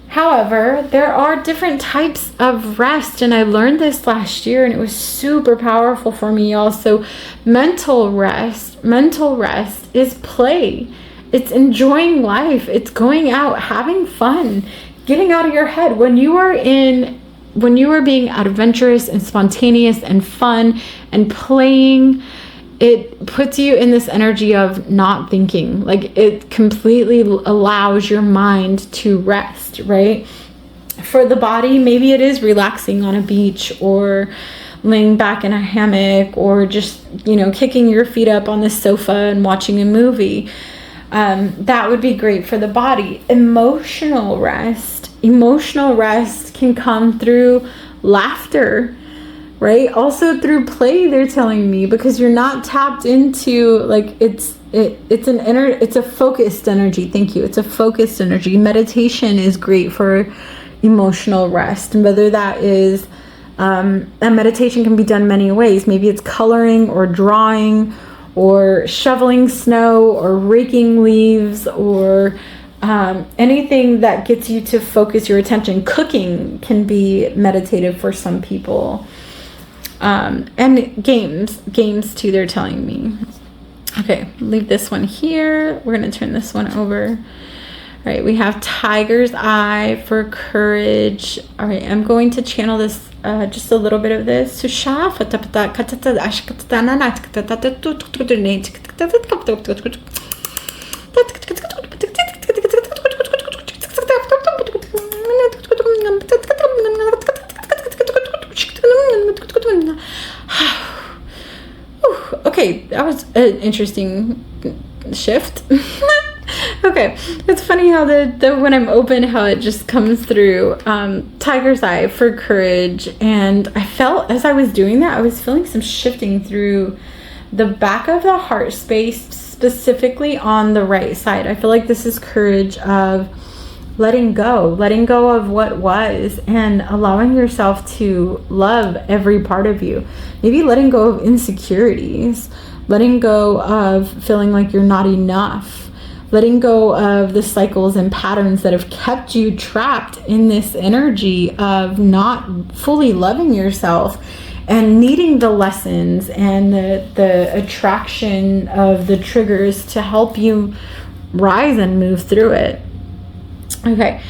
However, there are different types of rest, and I learned this last year, and it was super powerful for me also. Mental rest is play. It's enjoying life. It's going out, having fun, getting out of your head. When you are being adventurous and spontaneous and fun and playing, it puts you in this energy of not thinking. Like, it completely allows your mind to rest, right? For the body, maybe it is relaxing on a beach or laying back in a hammock or just, kicking your feet up on the sofa and watching a movie. That would be great for the body. Emotional rest can come through laughter, right? Also through play, they're telling me, because you're not tapped into, like, it's a focused energy. Thank you. It's a focused energy. Meditation is great for emotional rest, and whether that is and meditation can be done many ways. Maybe it's coloring or drawing or shoveling snow or raking leaves or anything that gets you to focus your attention. Cooking can be meditative for some people. And games too, they're telling me. Okay, leave this one here. We're going to turn this one over. All right, we have Tiger's Eye for courage. All right, I'm going to channel this, just a little bit of this. Okay, that was an interesting shift. Okay, it's funny how the when I'm open, how it just comes through. Tiger's Eye for courage, and I felt as I was doing that, I was feeling some shifting through the back of the heart space, specifically on the right side. I feel like this is courage of letting go of what was and allowing yourself to love every part of you. Maybe letting go of insecurities, letting go of feeling like you're not enough, letting go of the cycles and patterns that have kept you trapped in this energy of not fully loving yourself and needing the lessons and the attraction of the triggers to help you rise and move through it. Okay,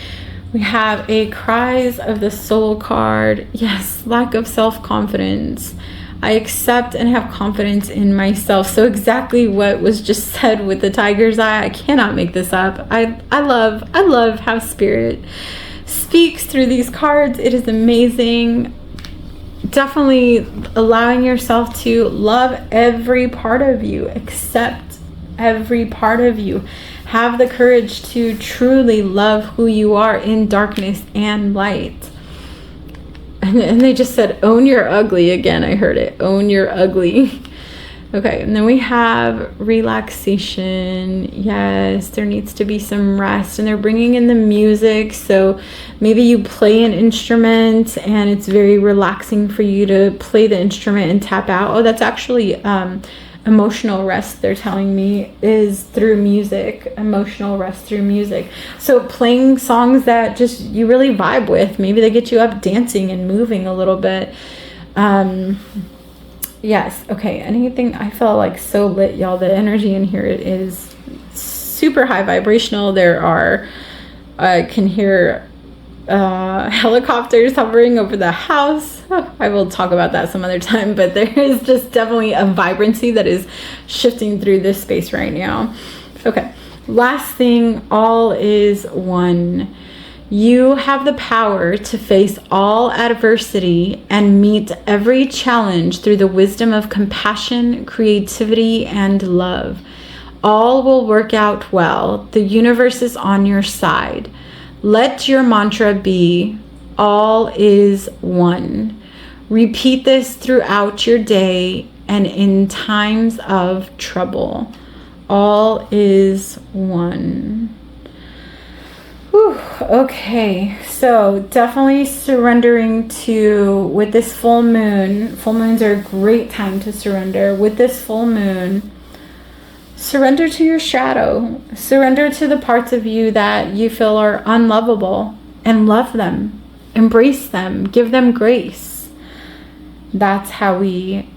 we have a Cries of the Soul card. Yes, lack of self-confidence. I accept and have confidence in myself. So exactly what was just said with the Tiger's Eye. I cannot make this up. I love how Spirit speaks through these cards. It is amazing. Definitely allowing yourself to love every part of you, accept every part of you. Have the courage to truly love who you are in darkness and light. And they just said, own your ugly again. I heard it. Own your ugly. Okay. And then we have relaxation. Yes, there needs to be some rest. And they're bringing in the music. So maybe you play an instrument and it's very relaxing for you to play the instrument and tap out. Oh, that's actually emotional rest, they're telling me, is through music. Emotional rest through music. So playing songs that just you really vibe with. Maybe they get you up dancing and moving a little bit. Yes. Okay. Anything. I felt like so lit, y'all. The energy in here is super high vibrational. There are, I can hear helicopters hovering over the house. I will talk about that some other time, but there is just definitely a vibrancy that is shifting through this space right now. Okay, last thing, all is one. You have the power to face all adversity and meet every challenge through the wisdom of compassion, creativity, and love. All will work out well. The universe is on your side. Let your mantra be, all is one. Repeat this throughout your day and in times of trouble. All is one. Whew, okay, so definitely surrendering to, with this full moons are a great time to surrender. With this full moon, surrender to your shadow. Surrender to the parts of you that you feel are unlovable and love them. Embrace them. Give them grace. That's how we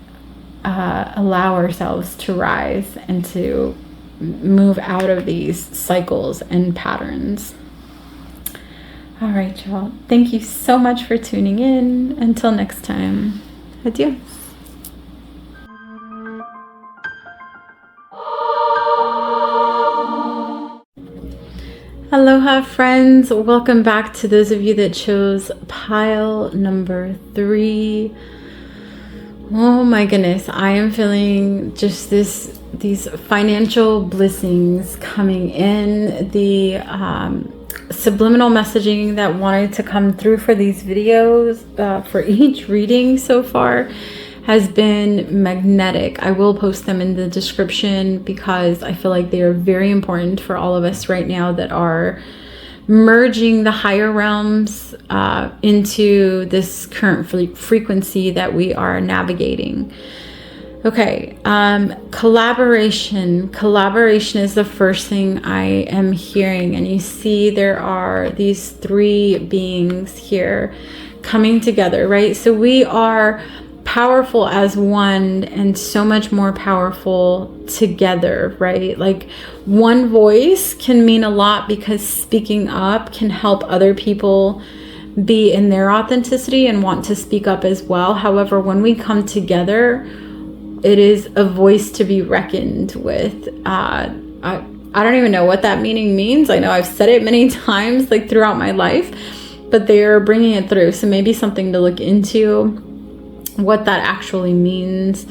allow ourselves to rise and to move out of these cycles and patterns. All right, y'all. Thank you so much for tuning in. Until next time. Adios. Aloha, friends. Welcome back to those of you that chose pile number 3. Oh my goodness. I am feeling just these financial blessings coming in. The subliminal messaging that wanted to come through for these videos, for each reading so far, has been magnetic. I will post them in the description because I feel like they are very important for all of us right now that are merging the higher realms into this current frequency that we are navigating. Okay, collaboration. Collaboration is the first thing I am hearing. And you see there are these 3 beings here coming together, right? So we are powerful as one and so much more powerful together, right? Like one voice can mean a lot because speaking up can help other people be in their authenticity and want to speak up as well. However, when we come together, it is a voice to be reckoned with. I don't even know what that meaning means. I know I've said it many times, like throughout my life, but they are bringing it through. So maybe something to look into, what that actually means.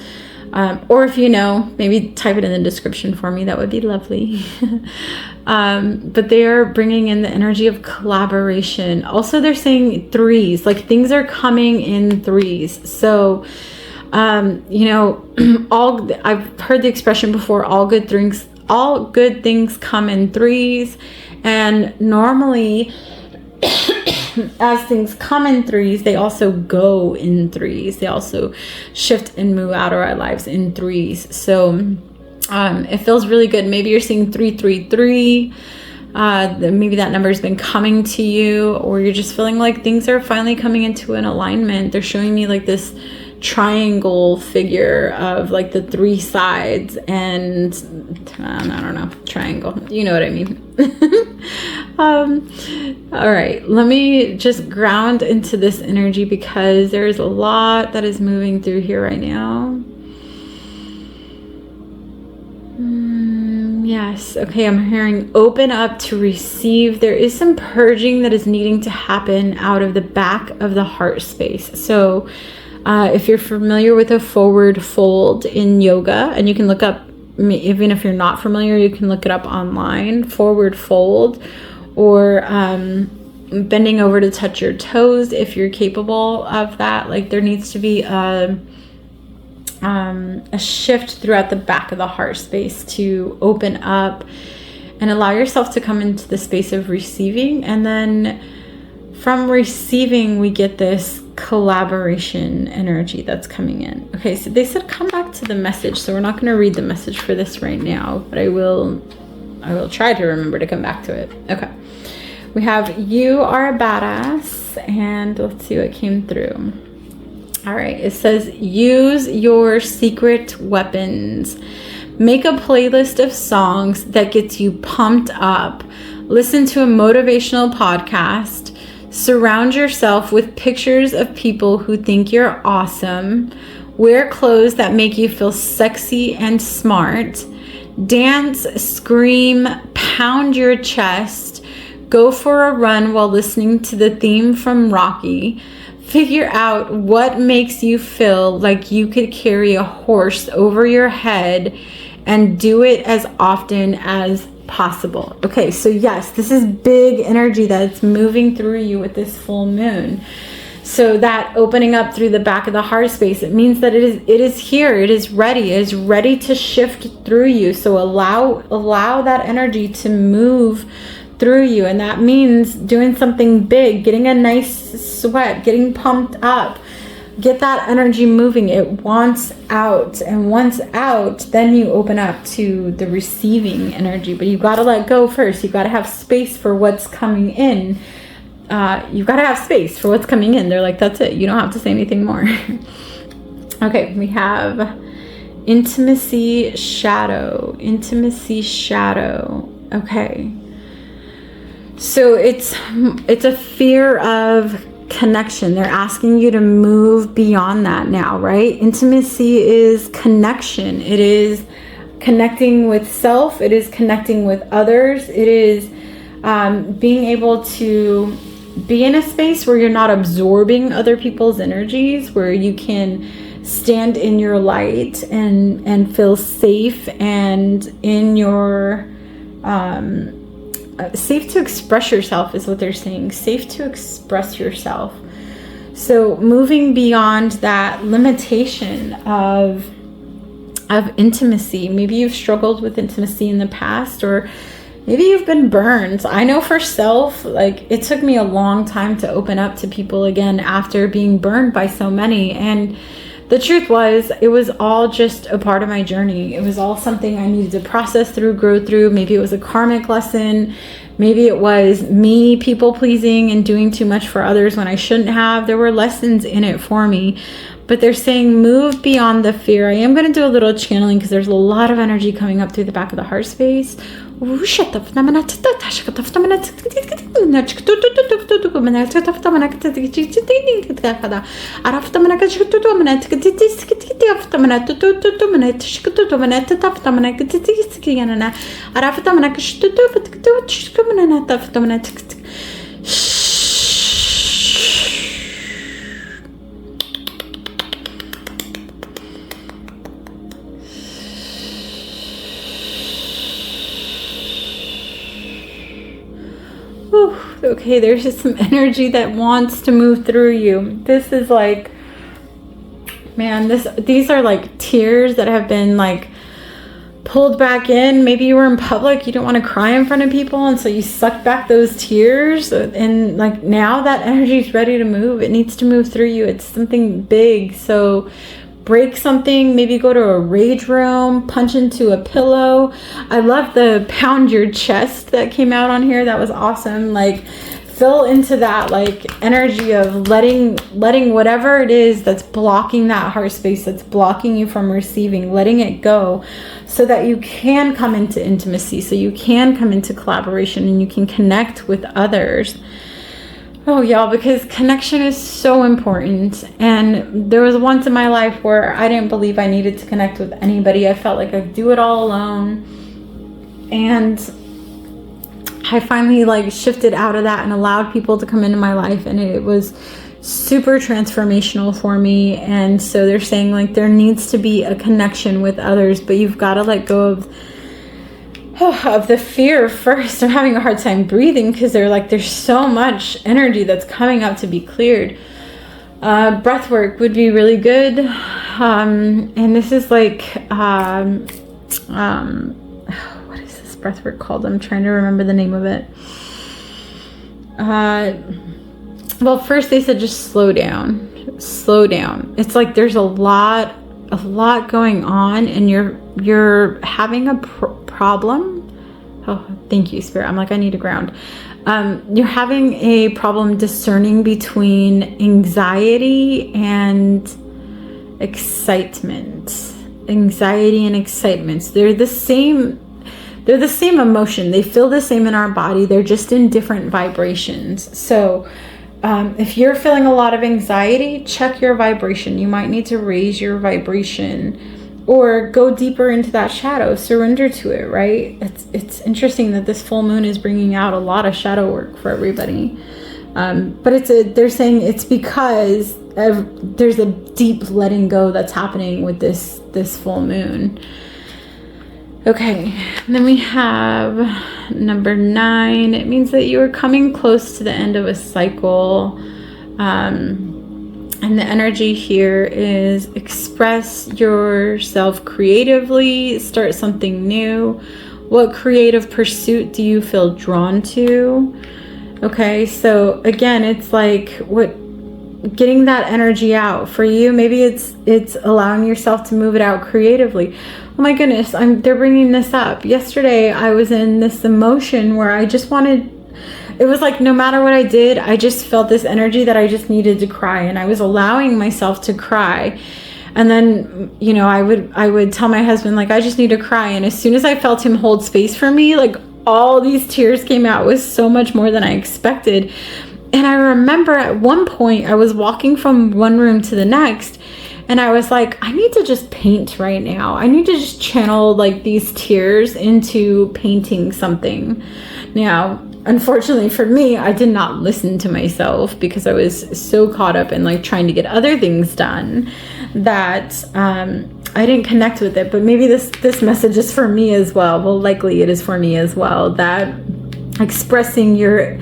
Or if you know, maybe type it in the description for me. That would be lovely. But they are bringing in the energy of collaboration. Also, they're saying 3s, like things are coming in 3s. So, I've heard the expression before, all good things come in 3s. And normally, as things come in 3s, they also go in 3s. They also shift and move out of our lives in 3s. So it feels really good. Maybe you're seeing 333. Maybe that number has been coming to you, or you're just feeling like things are finally coming into an alignment. They're showing me like this triangle figure of like the 3 sides, and I don't know, triangle, you know what I mean. All right, let me just ground into this energy because there's a lot that is moving through here right now. Yes, okay, I'm hearing open up to receive. There is some purging that is needing to happen out of the back of the heart space. So if you're familiar with a forward fold in yoga, and you can look up, even if you're not familiar, you can look it up online, forward fold, or bending over to touch your toes if you're capable of that. Like there needs to be a shift throughout the back of the heart space to open up and allow yourself to come into the space of receiving. And then from receiving, we get this collaboration energy that's coming in. Okay, so they said come back to the message, so we're not going to read the message for this right now, but I will try to remember to come back to it. Okay, we have you are a badass, and let's see what came through. All right, it says use your secret weapons. Make a playlist of songs that gets you pumped up. Listen to a motivational podcast. Surround yourself with pictures of people who think you're awesome. Wear clothes that make you feel sexy and smart. Dance, scream, pound your chest. Go for a run while listening to the theme from Rocky. Figure out what makes you feel like you could carry a horse over your head, and do it as often as possible. Okay, so yes, this is big energy that's moving through you with this full moon. So that opening up through the back of the heart space, it means that it is here, it is ready to shift through you. So allow that energy to move through you, and that means doing something big, getting a nice sweat, getting pumped up. Get that energy moving. It wants out, and once out, then you open up to the receiving energy. But you got to let go first. You got to have space for what's coming in. You've got to have space for what's coming in. They're like, that's it. You don't have to say anything more. Okay, we have intimacy shadow. Intimacy shadow. Okay. So it's a fear of connection. They're asking you to move beyond that now, right? Intimacy is connection. It is connecting with self. It is connecting with others. It is being able to be in a space where you're not absorbing other people's energies, where you can stand in your light and feel safe and in your safe to express yourself is what they're saying. Safe to express yourself. So moving beyond that limitation of intimacy. Maybe you've struggled with intimacy in the past, or maybe you've been burned. I know for self, like, it took me a long time to open up to people again after being burned by so many. And the truth was, it was all just a part of my journey. It was all something I needed to process through, grow through. Maybe it was a karmic lesson. Maybe it was me people pleasing and doing too much for others when I shouldn't have. There were lessons in it for me. But they're saying move beyond the fear. I am going to do a little channeling because there's a lot of energy coming up through the back of the heart space. Okay, there's just some energy that wants to move through you. This is like, man, these are like tears that have been like pulled back in. Maybe you were in public, you don't want to cry in front of people, and so you suck back those tears, and like now that energy is ready to move. It needs to move through you. It's something big. So break something, maybe go to a rage room, punch into a pillow. I love the pound your chest that came out on here. That was awesome. Like, fill into that like energy of letting whatever it is that's blocking that heart space, that's blocking you from receiving, letting it go, so that you can come into intimacy, so you can come into collaboration and you can connect with others. Oh, y'all, because connection is so important. And there was once in my life where I didn't believe I needed to connect with anybody. I felt like I'd do it all alone. And I finally like shifted out of that and allowed people to come into my life. And it was super transformational for me. And so they're saying like there needs to be a connection with others, but you've got to let go of the fear first. I'm having a hard time breathing because they're like, there's so much energy that's coming up to be cleared. Breath work would be really good. And this is like, what is this breath work called? I'm trying to remember the name of it. Well, first they said just slow down. It's like there's a lot going on, and you're having a problem. Oh, thank you, Spirit. I'm like, I need to ground. You're having a problem discerning between anxiety and excitement. Anxiety and excitement. They're the same emotion. They feel the same in our body. They're just in different vibrations. So if you're feeling a lot of anxiety, check your vibration. You might need to raise your vibration or go deeper into that shadow, surrender to it, right? It's interesting that this full moon is bringing out a lot of shadow work for everybody. But they're saying it's because there's a deep letting go that's happening with this full moon. Okay, and then we have number 9. It means that you are coming close to the end of a cycle. And the energy here is express yourself creatively, start something new. What creative pursuit do you feel drawn to? Okay, so again, it's like getting that energy out for you. Maybe it's allowing yourself to move it out creatively. Oh my goodness, they're bringing this up. Yesterday, I was in this emotion where I just wanted, it was like no matter what I did, I just felt this energy that I just needed to cry, and I was allowing myself to cry. And then, you know, I would tell my husband, like, I just need to cry. And as soon as I felt him hold space for me, like all these tears came out. It was so much more than I expected. And I remember at one point I was walking from one room to the next, and I was like, I need to just paint right now. I need to just channel like these tears into painting something. Now, unfortunately for me, I did not listen to myself because I was so caught up in like trying to get other things done that I didn't connect with it. But maybe this message is for me as well. Well, likely it is for me as well, that expressing your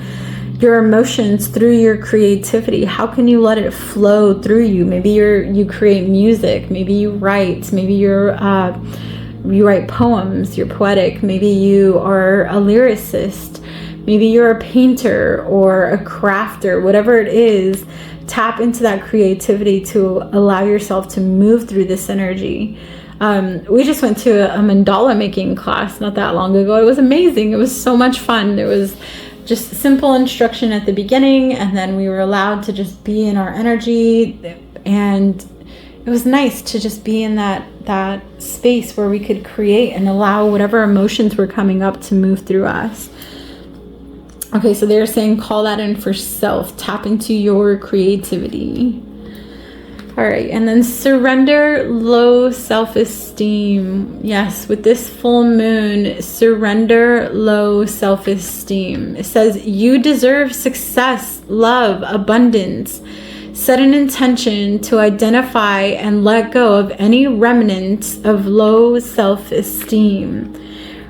emotions through your creativity. How can you let it flow through you? Maybe you create music, maybe you write, maybe you write poems, you're poetic, maybe you are a lyricist, maybe you're a painter or a crafter, whatever it is. Tap into that creativity to allow yourself to move through this energy. We just went to a mandala making class not that long ago. It was amazing. It was so much fun. There was just simple instruction at the beginning, and then we were allowed to just be in our energy, and it was nice to just be in that space where we could create and allow whatever emotions were coming up to move through us. Okay, so they're saying call that in for self, tap into your creativity. All right, and then surrender low self-esteem. Yes, with this full moon, surrender low self-esteem. It says you deserve success, love, abundance. Set an intention to identify and let go of any remnants of low self-esteem.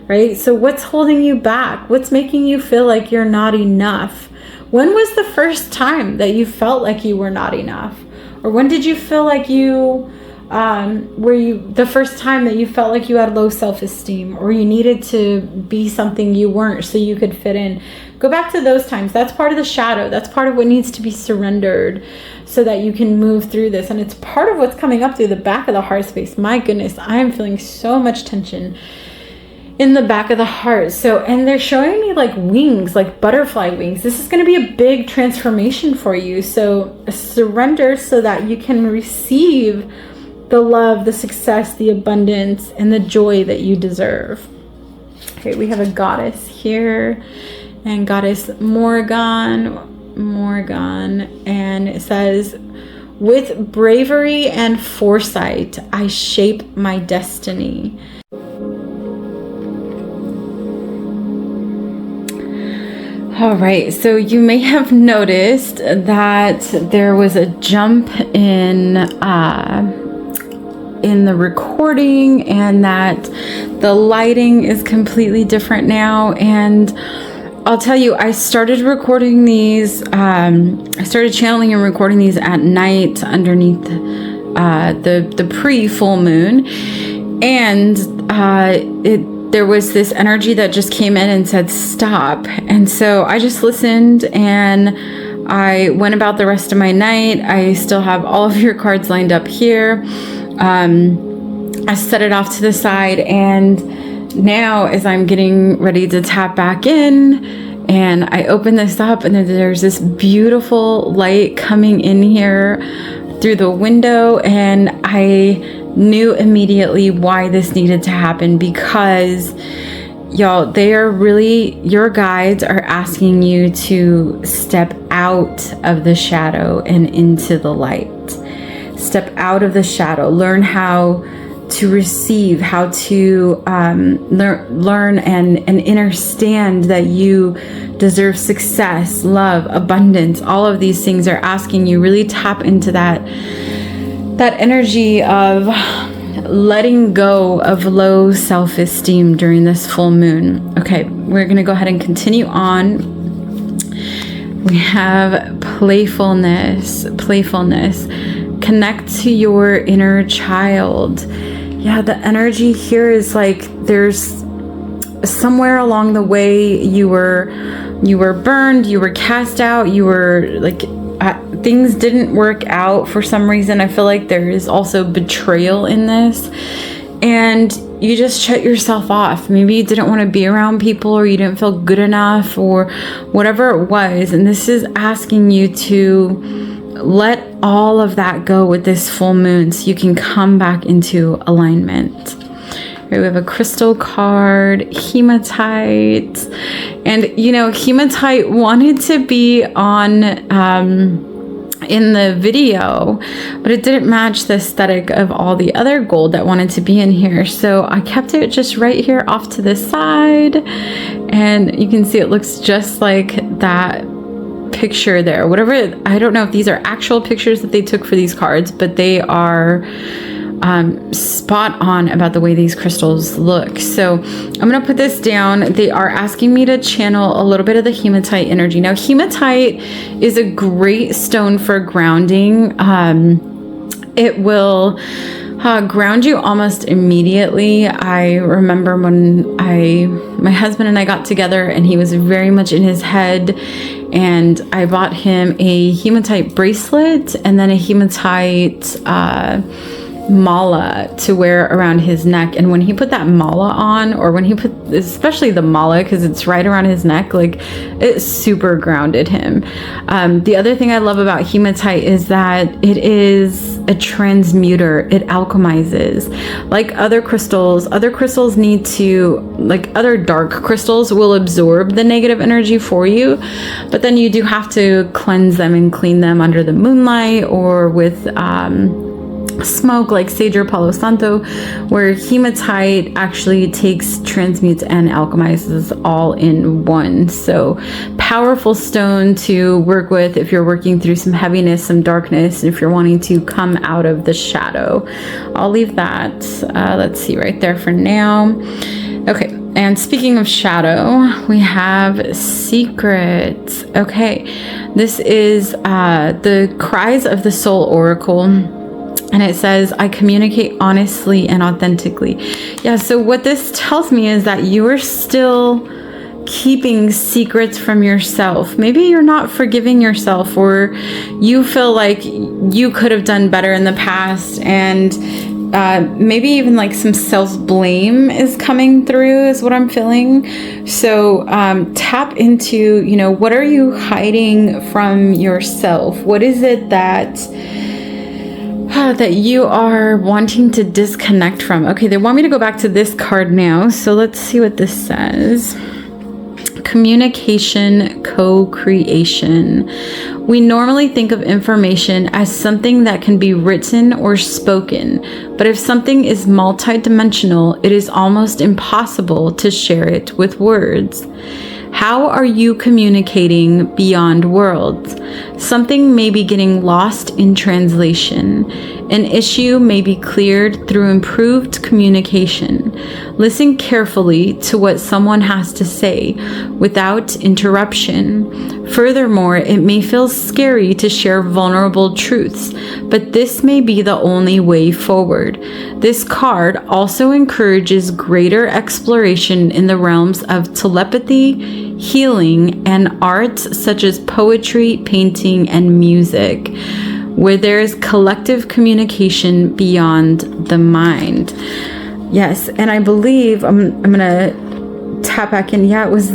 Right? So what's holding you back? What's making you feel like you're not enough? When was the first time that you felt like you were not enough? Or when did you feel like the first time that you felt like you had low self-esteem, or you needed to be something you weren't so you could fit in? Go back to those times. That's part of the shadow. That's part of what needs to be surrendered so that you can move through this. And it's part of what's coming up through the back of the heart space. My goodness, I am feeling so much tension in the back of the heart. So, and they're showing me like wings, like butterfly wings. This is going to be a big transformation for you. So surrender so that you can receive the love, the success, the abundance, and the joy that you deserve. Okay, we have a goddess here, and goddess Morgan, and it says, with bravery and foresight, I shape my destiny. All right, so you may have noticed that there was a jump in the recording, and that the lighting is completely different now. And I'll tell you, I started recording these, I started channeling and recording these at night underneath the pre-full moon, and there was this energy that just came in and said stop. And so I just listened, and I went about the rest of my night. I still have all of your cards lined up here. I set it off to the side, and now as I'm getting ready to tap back in, and I open this up, and there's this beautiful light coming in here through the window, and I knew immediately why this needed to happen, because y'all, your guides are asking you to step out of the shadow and into the light. Step out of the shadow. Learn how to receive, how to learn and understand that you deserve success, love, abundance. All of these things are asking you really tap into that energy of letting go of low self-esteem during this full moon. Okay, we're going to go ahead and continue on. We have playfulness. Connect to your inner child. Yeah, the energy here is like there's somewhere along the way you were burned, you were cast out, you were like things didn't work out for some reason. I feel like there is also betrayal in this, and you just shut yourself off. Maybe you didn't want to be around people, or you didn't feel good enough, or whatever it was. And this is asking you to let all of that go with this full moon so you can come back into alignment. Right, we have a crystal card, hematite. And hematite wanted to be on in the video, but it didn't match the aesthetic of all the other gold that wanted to be in here. So I kept it just right here off to the side. And you can see it looks just like that picture there. Whatever, I don't know if these are actual pictures that they took for these cards, but they are spot on about the way these crystals look. So I'm going to put this down. They are asking me to channel a little bit of the hematite energy. Now, hematite is a great stone for grounding. It will ground you almost immediately. I remember when my husband and I got together, and he was very much in his head, and I bought him a hematite bracelet and then a hematite mala to wear around his neck. And when he put that mala on, or when he put, especially the mala, because it's right around his neck, like it super grounded him. The other thing I love about hematite is that it is a transmuter. It alchemizes. Like other crystals need to, like other dark crystals will absorb the negative energy for you, but then you do have to cleanse them and clean them under the moonlight or with smoke, like sage or palo santo, where hematite actually transmutes and alchemizes all in one. So powerful stone to work with if you're working through some heaviness, some darkness, if you're wanting to come out of the shadow. I'll leave that let's see, right there for now. Okay, and speaking of shadow, we have secrets. Okay, this is the Cries of the Soul Oracle. And it says, I communicate honestly and authentically. Yeah, so what this tells me is that you are still keeping secrets from yourself. Maybe you're not forgiving yourself, or you feel like you could have done better in the past, and maybe even like some self-blame is coming through is what I'm feeling. So tap into, what are you hiding from yourself? What is it that you are wanting to disconnect from? Okay, they want me to go back to this card now. So let's see what this says. Communication, co-creation. We normally think of information as something that can be written or spoken, but if something is multidimensional, it is almost impossible to share it with words. How are you communicating beyond worlds? Something may be getting lost in translation. An issue may be cleared through improved communication. Listen carefully to what someone has to say without interruption. Furthermore, it may feel scary to share vulnerable truths, but this may be the only way forward. This card also encourages greater exploration in the realms of telepathy, healing, and arts such as poetry, painting, and music, where there is collective communication beyond the mind. Yes, and I believe I'm gonna tap back in. Yeah, it was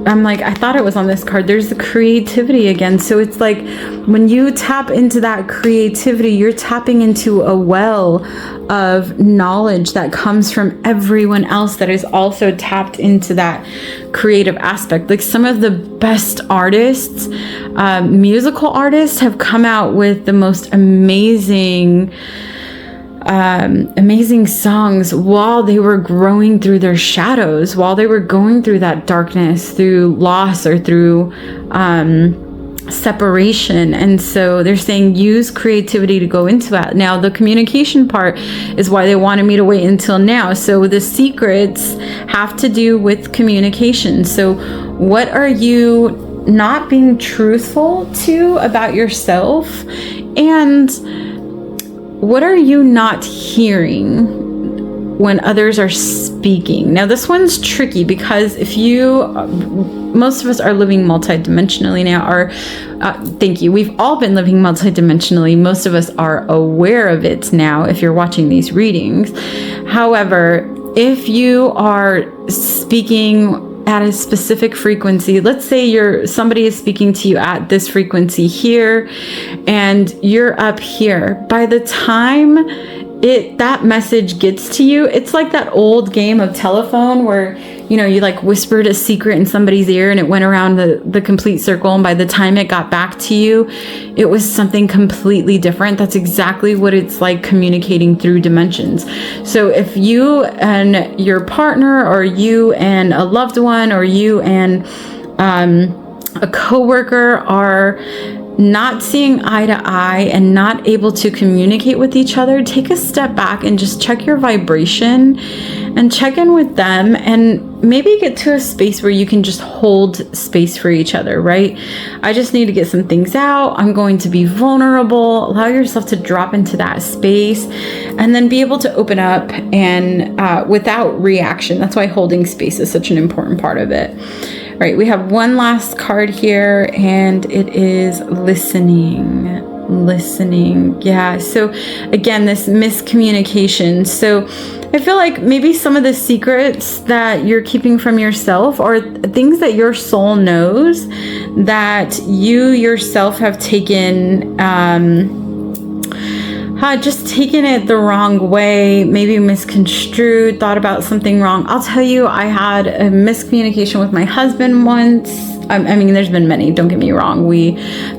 I'm like, I thought it was on this card. There's the creativity again. So it's like when you tap into that creativity, you're tapping into a well of knowledge that comes from everyone else that is also tapped into that creative aspect. Like some of the best artists, musical artists, have come out with the most amazing songs while they were growing through their shadows, while they were going through that darkness, through loss or through separation. And so they're saying use creativity to go into that. Now the communication part is why they wanted me to wait until now. So the secrets have to do with communication. So what are you not being truthful to about yourself, and what are you not hearing when others are speaking? Now, this one's tricky because most of us are living multidimensionally now. Thank you. We've all been living multidimensionally. Most of us are aware of it now if you're watching these readings. However, if you are speaking at a specific frequency, let's say somebody is speaking to you at this frequency here and you're up here, by the time that message gets to you, it's like that old game of telephone where you like whispered a secret in somebody's ear and it went around the complete circle, and by the time it got back to you, it was something completely different. That's exactly what it's like communicating through dimensions. So if you and your partner, or you and a loved one, or you and a coworker are not seeing eye to eye and not able to communicate with each other, take a step back and just check your vibration and check in with them, and maybe get to a space where you can just hold space for each other, right? I just need to get some things out. I'm going to be vulnerable. Allow yourself to drop into that space and then be able to open up and without reaction. That's why holding space is such an important part of it. All right, we have one last card here, and it is listening. Yeah, so again, this miscommunication. So I feel like maybe some of the secrets that you're keeping from yourself, or things that your soul knows that you yourself have taken, just taken it the wrong way, maybe misconstrued, thought about something wrong. I'll tell you, I had a miscommunication with my husband once. I mean, there's been many, don't get me wrong. We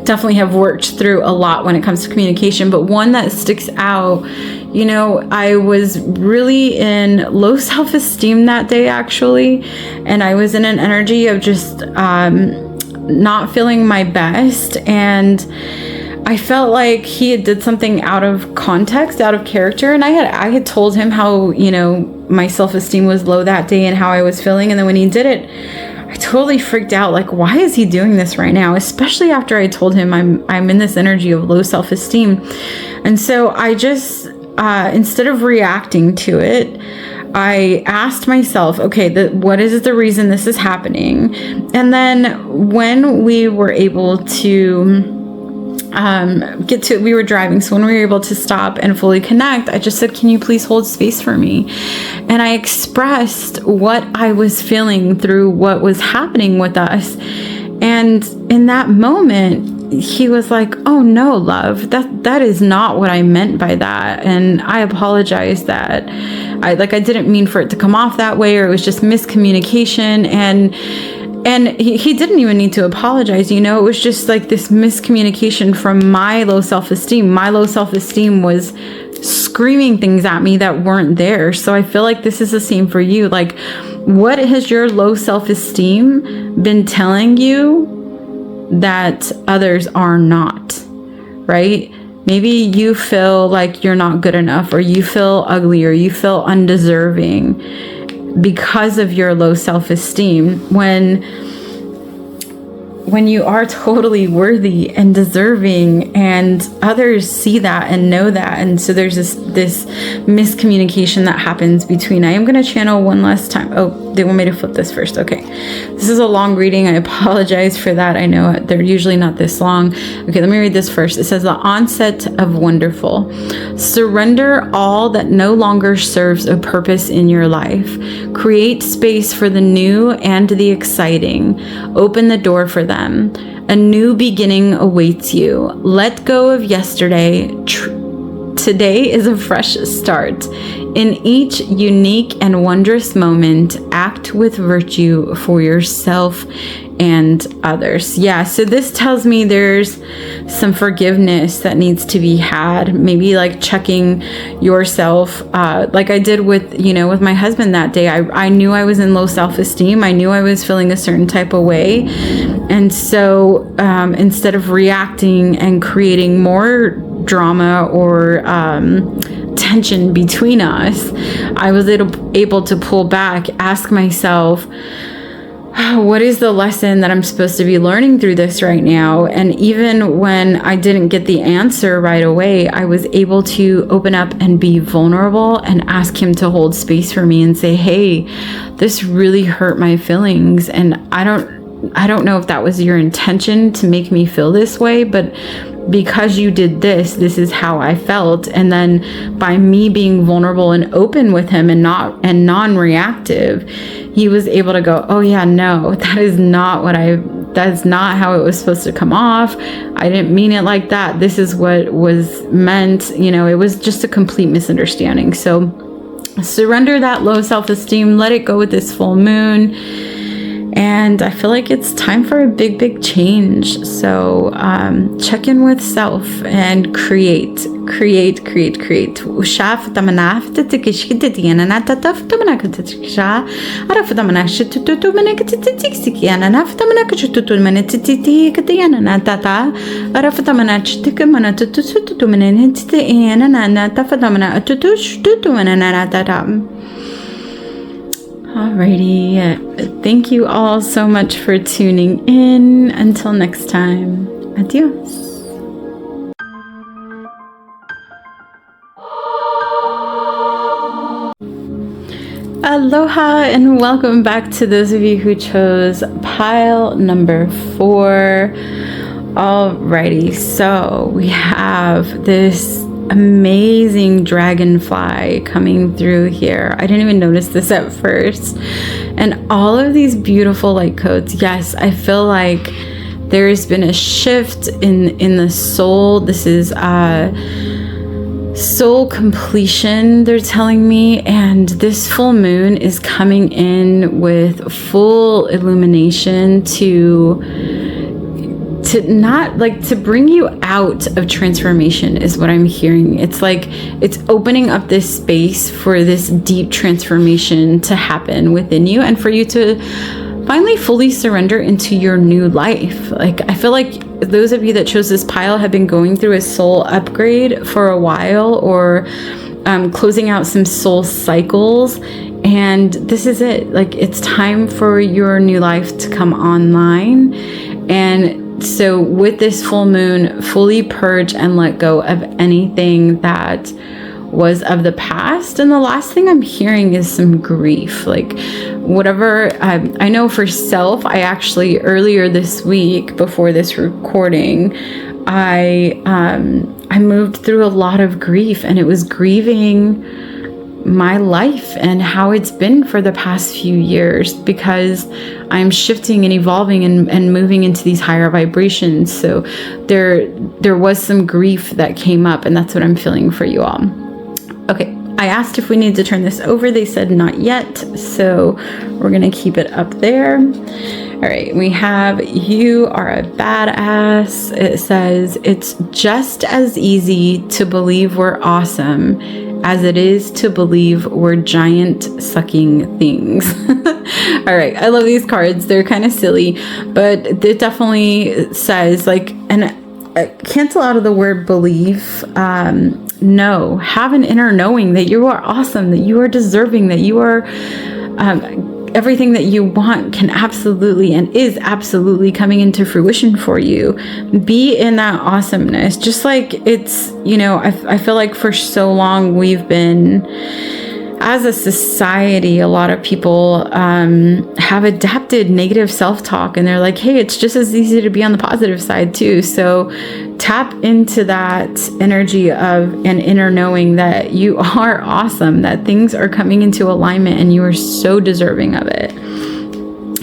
definitely have worked through a lot when it comes to communication, but one that sticks out, I was really in low self-esteem that day, actually, and I was in an energy of just not feeling my best, and I felt like he had did something out of context, out of character, and I had told him how, my self-esteem was low that day and how I was feeling, and then when he did it, I totally freaked out. Like, why is he doing this right now? Especially after I told him I'm in this energy of low self-esteem. And so I just, instead of reacting to it, I asked myself, okay, what is the reason this is happening? And then when we were able to we were driving, so when we were able to stop and fully connect, I just said, can you please hold space for me? And I expressed what I was feeling through what was happening with us. And in that moment, he was like, oh no, love, that is not what I meant by that, and I apologize that I didn't mean for it to come off that way, or it was just miscommunication. And he didn't even need to apologize, it was just like this miscommunication from my low self-esteem. My low self-esteem was screaming things at me that weren't there. So I feel like this is the same for you. Like, what has your low self-esteem been telling you that others are not, right? Maybe you feel like you're not good enough, or you feel ugly, or you feel undeserving because of your low self-esteem, when you are totally worthy and deserving, and others see that and know that. And so there's this miscommunication that happens between. I am going to channel one last time. Oh, they want me to flip this first. Okay. This is a long reading. I apologize for that. I know they're usually not this long. Okay, let me read this first. It says, the onset of wonderful. Surrender all that no longer serves a purpose in your life. Create space for the new and the exciting. Open the door for them. A new beginning awaits you. Let go of yesterday. Today is a fresh start. In each unique and wondrous moment, act with virtue for yourself and others. Yeah, so this tells me there's some forgiveness that needs to be had. Maybe like checking yourself, like I did with, with my husband that day. I knew I was in low self-esteem. I knew I was feeling a certain type of way. And so instead of reacting and creating more drama or tension between us, I was able to pull back, ask myself, what is the lesson that I'm supposed to be learning through this right now? And even when I didn't get the answer right away, I was able to open up and be vulnerable and ask him to hold space for me and say, hey, this really hurt my feelings. And I don't know if that was your intention to make me feel this way, but because you did this is how I felt. And then by me being vulnerable and open with him and non-reactive, he was able to go, oh yeah, no, that is not how it was supposed to come off. I didn't mean it like that. This is what was meant. It was just a complete misunderstanding. So surrender that low self-esteem, let it go with this full moon. And I feel like it's time for a big, big change. So check in with self and create. Shaf tamanaf titikishkitiana natataf tamanakatisha. Araf tamanashitutu manakatitiksikiana naftamanakachutu manatititiana natata. Araf tamanachitikamanatututu manatitiana natafadamana atutushtutu mananatata. Alrighty, thank you all so much for tuning in. Until next time, adios. Aloha and welcome back to those of you who chose pile number 4. Alrighty, so we have this amazing dragonfly coming through here. I didn't even notice this at first. And all of these beautiful light codes. Yes, I feel like there's been a shift in the soul. This is soul completion, they're telling me, and this full moon is coming in with full illumination to bring you out of transformation is what I'm hearing. It's like it's opening up this space for this deep transformation to happen within you and for you to finally fully surrender into your new life. Like, I feel like those of you that chose this pile have been going through a soul upgrade for a while, or closing out some soul cycles, and this is it. Like, it's time for your new life to come online. And so with this full moon, fully purge and let go of anything that was of the past. And the last thing I'm hearing is some grief, like whatever. I know for self, I actually earlier this week before this recording, I moved through a lot of grief, and it was grieving my life and how it's been for the past few years, because I'm shifting and evolving and moving into these higher vibrations. So there was some grief that came up, and that's what I'm feeling for you all. Okay, I asked if we need to turn this over. They said not yet, so we're gonna keep it up there. All right, we have you are a badass. It says it's just as easy to believe we're awesome as it is to believe we're giant sucking things. All right, I love these cards. They're kind of silly, but it definitely says, like, and cancel out of the word believe. No, have an inner knowing that you are awesome, that you are deserving, that you are everything that you want can absolutely and is absolutely coming into fruition for you. Be in that awesomeness. Just like it's, I feel like for so long we've been as a society, a lot of people have adapted negative self-talk, and they're like, hey, it's just as easy to be on the positive side too. So tap into that energy of an inner knowing that you are awesome, that things are coming into alignment and you are so deserving of it.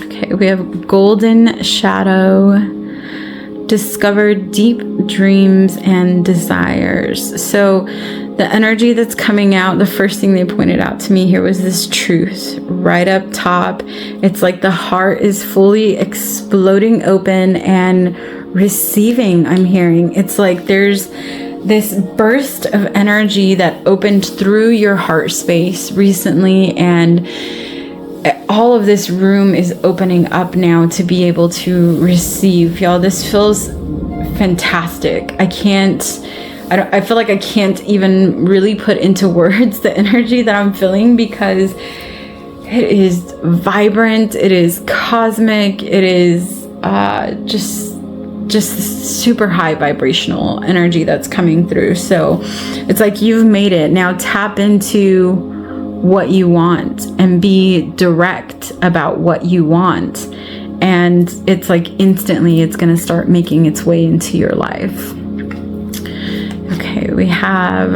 Okay, we have golden shadow, discover deep dreams and desires. So the energy that's coming out, the first thing they pointed out to me here was this truth right up top. It's like the heart is fully exploding open and receiving, I'm hearing. It's like there's this burst of energy that opened through your heart space recently, and all of this room is opening up now to be able to receive. Y'all, this feels fantastic. I feel like I can't even really put into words the energy that I'm feeling, because it is vibrant, it is cosmic, it is just super high vibrational energy that's coming through. So it's like you've made it. Now tap into what you want and be direct about what you want. And it's like instantly it's going to start making its way into your life. Okay, we have,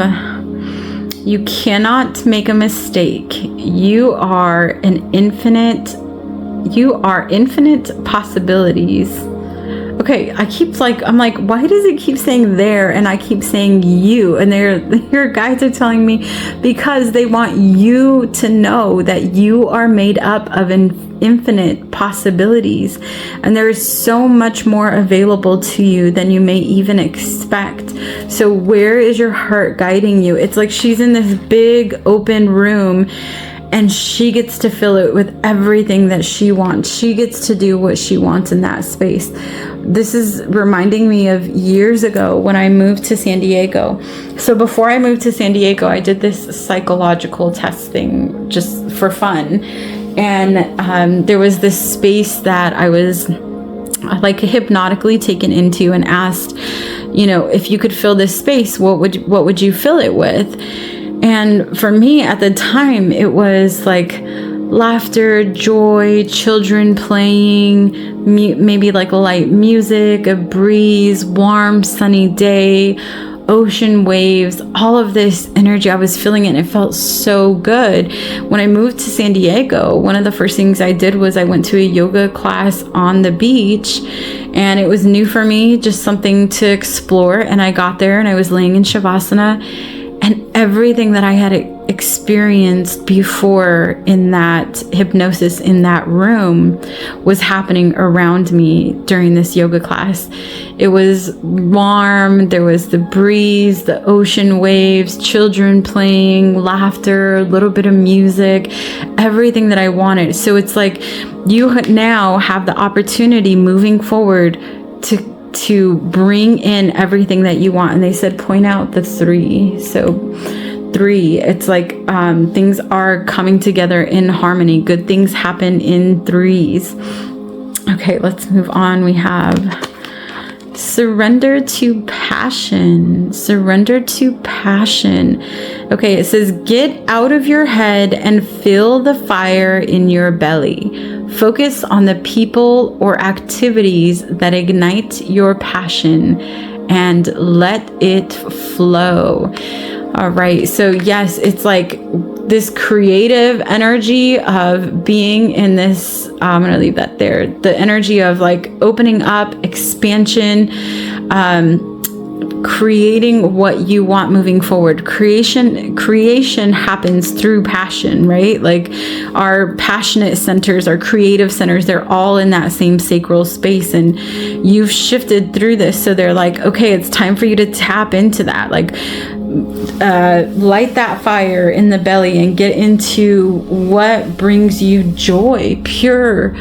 you cannot make a mistake. You are infinite possibilities. Okay, I'm like, why does it keep saying there and I keep saying you? And your guides are telling me because they want you to know that you are made up of infinite possibilities, and there is so much more available to you than you may even expect. So where is your heart guiding you? It's like she's in this big open room, and she gets to fill it with everything that she wants. She gets to do what she wants in that space. This is reminding me of years ago when I moved to San Diego. So before I moved to San Diego, I did this psychological test thing just for fun. And there was this space that I was like hypnotically taken into and asked, if you could fill this space, what would you fill it with? And for me at the time, it was like laughter, joy, children playing, maybe like light music, a breeze, warm, sunny day, ocean waves, all of this energy. I was feeling it and it felt so good. When I moved to San Diego, one of the first things I did was I went to a yoga class on the beach, and it was new for me, just something to explore. And I got there and I was laying in Shavasana, and everything that I had experienced before in that hypnosis in that room was happening around me during this yoga class. It was warm, there was the breeze, the ocean waves, children playing, laughter, a little bit of music, everything that I wanted. So it's like you now have the opportunity moving forward to bring in everything that you want. And they said point out the 3. So 3, it's like things are coming together in harmony. Good things happen in 3s. Okay, let's move on. We have surrender to passion. Surrender to passion. Okay, it says get out of your head and feel the fire in your belly. Focus on the people or activities that ignite your passion and let it flow. All right. So yes, it's like this creative energy of being in this, I'm going to leave that there. The energy of like opening up, expansion, creating what you want moving forward. Creation happens through passion, right? Like our passionate centers, our creative centers, they're all in that same sacral space, and you've shifted through this. So they're like, okay, it's time for you to tap into that. Like light that fire in the belly and get into what brings you joy, pure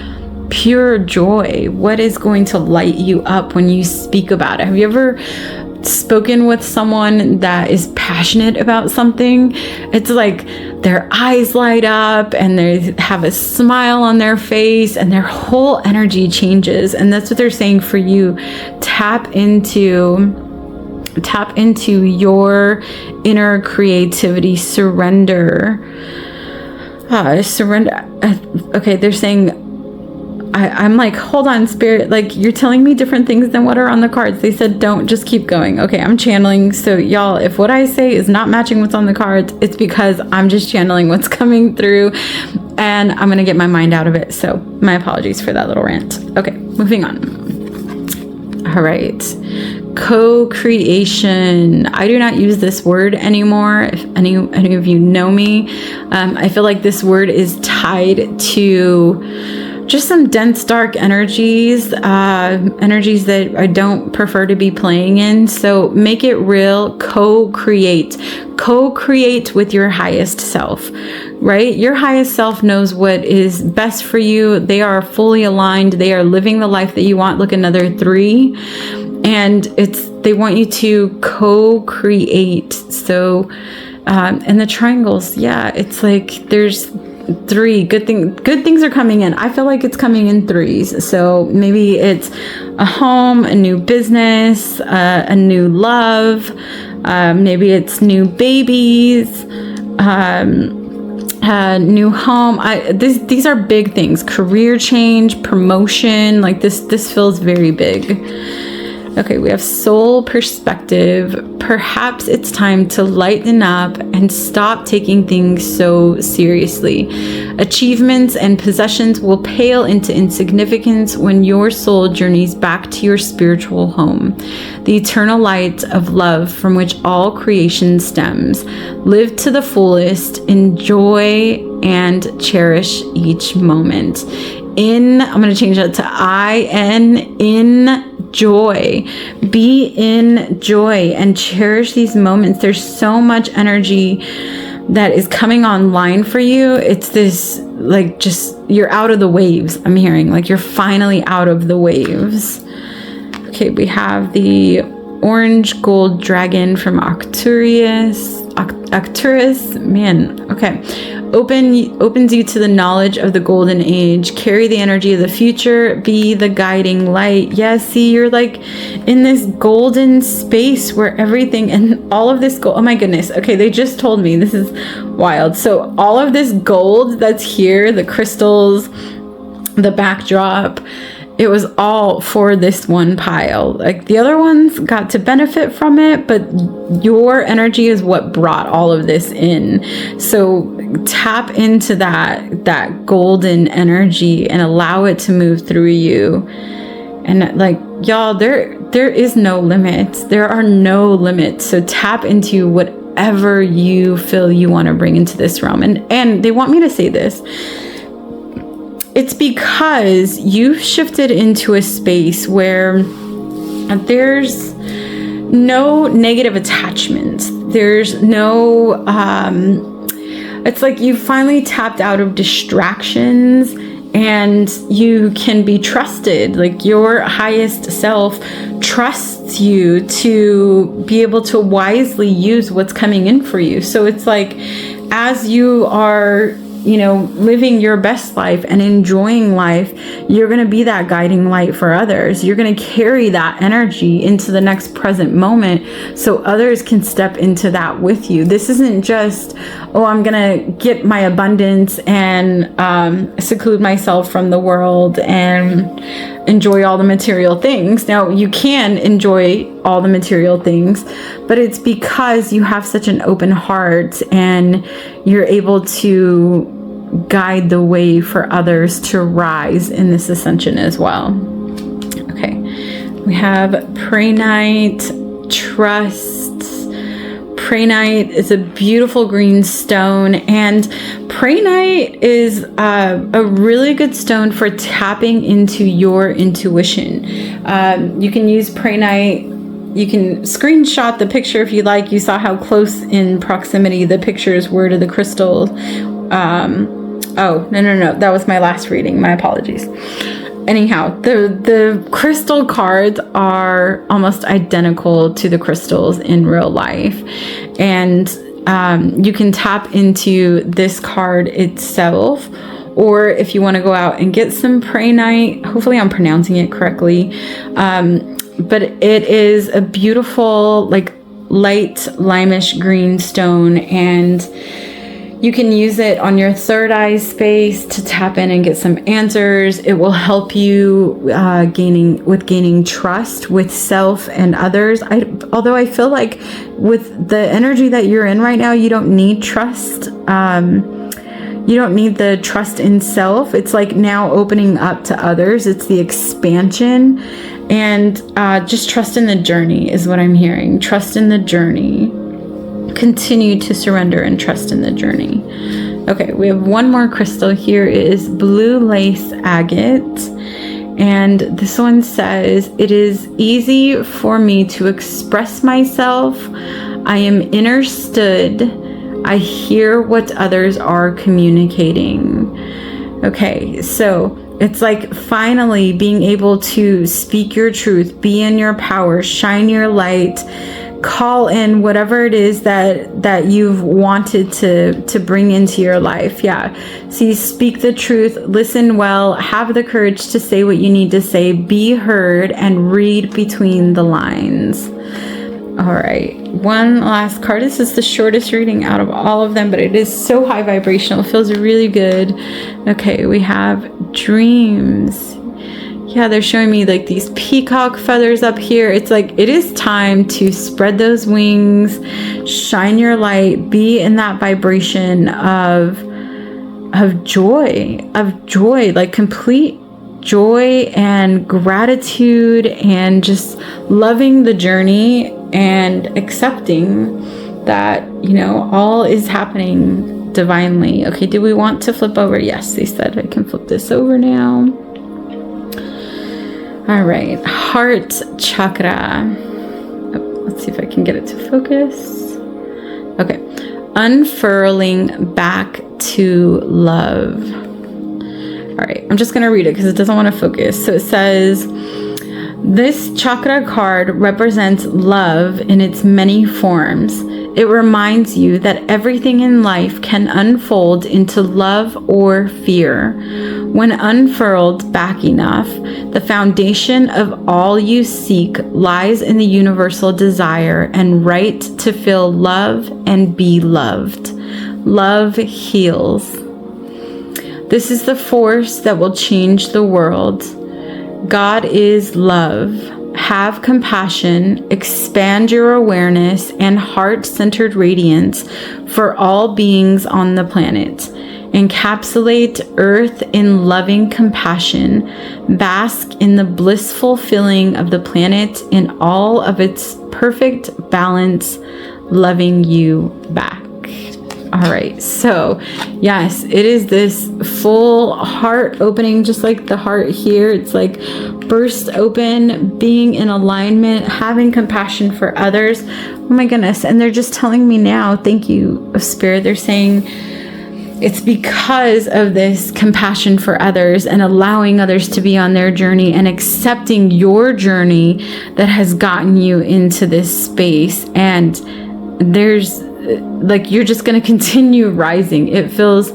joy. What is going to light you up when you speak about it? Have you ever spoken with someone that is passionate about something? It's like their eyes light up and they have a smile on their face and their whole energy changes. And that's what they're saying for you. Tap into your inner creativity. Surrender Surrender. Okay, they're saying, I'm like, hold on, Spirit. Like, you're telling me different things than what are on the cards. They said, don't, just keep going. Okay, I'm channeling. So y'all, if what I say is not matching what's on the cards, it's because I'm just channeling what's coming through, and I'm going to get my mind out of it. So my apologies for that little rant. Okay, moving on. All right. Co-creation. I do not use this word anymore. If any of you know me, I feel like this word is tied to just some dense, dark energies, energies that I don't prefer to be playing in. So make it real. Co-create with your highest self, right? Your highest self knows what is best for you. They are fully aligned. They are living the life that you want. Look, another 3. And they want you to co-create. So, and the triangles, yeah, it's like there's 3 good things are coming in. I feel like it's coming in 3s. So maybe it's a home, a new business, a new love. Maybe it's new babies, new home. These are big things. Career change, promotion. Like this feels very big. Okay, we have soul perspective. Perhaps it's time to lighten up and stop taking things so seriously. Achievements and possessions will pale into insignificance when your soul journeys back to your spiritual home, the eternal light of love from which all creation stems. Live to the fullest, enjoy and cherish each moment. I'm going to change that to in joy. Be in joy and cherish these moments. There's so much energy that is coming online for you. It's this, like, just, you're out of the waves. I'm hearing, like, you're finally out of the waves. Okay, we have the orange gold dragon from Arcturus, man, okay. Opens you to the knowledge of the golden age. Carry the energy of the future. Be the guiding light. Yes, see, you're like in this golden space where everything and all of this gold. Oh my goodness. Okay, they just told me, this is wild. So all of this gold that's here, the crystals, the backdrop, it was all for this one pile. Like the other ones got to benefit from it, but your energy is what brought all of this in. So tap into that golden energy and allow it to move through you. And like, y'all, there is no limits. There are no limits. So tap into whatever you feel you want to bring into this realm. And they want me to say this. It's because you've shifted into a space where there's no negative attachments. There's no, it's like you finally tapped out of distractions and you can be trusted. Like your highest self trusts you to be able to wisely use what's coming in for you. So it's like, as you are, living your best life and enjoying life, you're going to be that guiding light for others. You're going to carry that energy into the next present moment so others can step into that with you. This isn't just, I'm going to get my abundance and seclude myself from the world and enjoy all the material things. Now, you can enjoy all the material things, but it's because you have such an open heart and you're able to guide the way for others to rise in this ascension as well. Okay, we have Prehnite, trust. Prehnite is a beautiful green stone, and Prehnite is a really good stone for tapping into your intuition. You can use Prehnite. You can screenshot the picture if you like. You saw how close in proximity the pictures were to the crystals. No. That was my last reading. My apologies. Anyhow, the crystal cards are almost identical to the crystals in real life. And you can tap into this card itself. Or if you want to go out and get some Prehnite, hopefully I'm pronouncing it correctly. But it is a beautiful, like, light limeish green stone, and You can use it on your third eye space to tap in and get some answers. It will help you gaining trust with self and others. Although I feel like with the energy that you're in right now, you don't need trust. You don't need the trust in self. It's like now opening up to others. It's the expansion, and just trust in the journey is what I'm hearing. Trust in the journey. Continue to surrender and trust in the journey. Okay, we have one more crystal here. It is blue lace agate. And this one says, it is easy for me to express myself. I am understood. I hear what others are communicating. Okay, so it's like finally being able to speak your truth, be in your power, shine your light, call in whatever it is that you've wanted to bring into your life. Yeah. See, speak the truth, listen well, have the courage to say what you need to say, be heard, and read between the lines. All right. One last card. This is the shortest reading out of all of them, but it is so high vibrational. It feels really good. Okay. We have dreams. Yeah, they're showing me like these peacock feathers up here. It's like it is time to spread those wings, shine your light, be in that vibration of joy, like complete joy and gratitude, and just loving the journey and accepting that, you know, all is happening divinely. Okay, do we want to flip over? Yes, they said I can flip this over now. All right, heart chakra. Oh, let's see if I can get it to focus. Okay, unfurling back to love. All right, I'm just gonna read it because it doesn't want to focus. So it says, this chakra card represents love in its many forms. It reminds you that everything in life can unfold into love or fear. When unfurled back enough, the foundation of all you seek lies in the universal desire and right to feel love and be loved. Love heals. This is the force that will change the world. God is love. Have compassion, expand your awareness and heart-centered radiance for all beings on the planet. Encapsulate Earth in loving compassion. Bask in the blissful feeling of the planet in all of its perfect balance, loving you back. All right, so yes, it is this full heart opening, just like the heart here. It's like burst open, being in alignment, having compassion for others. Oh my goodness. And they're just telling me now, thank you, Spirit. They're saying it's because of this compassion for others and allowing others to be on their journey and accepting your journey that has gotten you into this space. And there's like, you're just going to continue rising. It feels,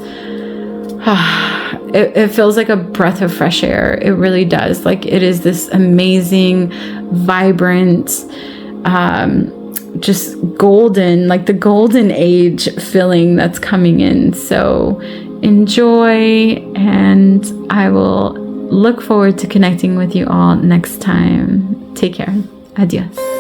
it feels like a breath of fresh air. It really does. Like, it is this amazing, vibrant, just golden, like the golden age feeling that's coming in. So enjoy, and I will look forward to connecting with you all next time. Take care. Adios.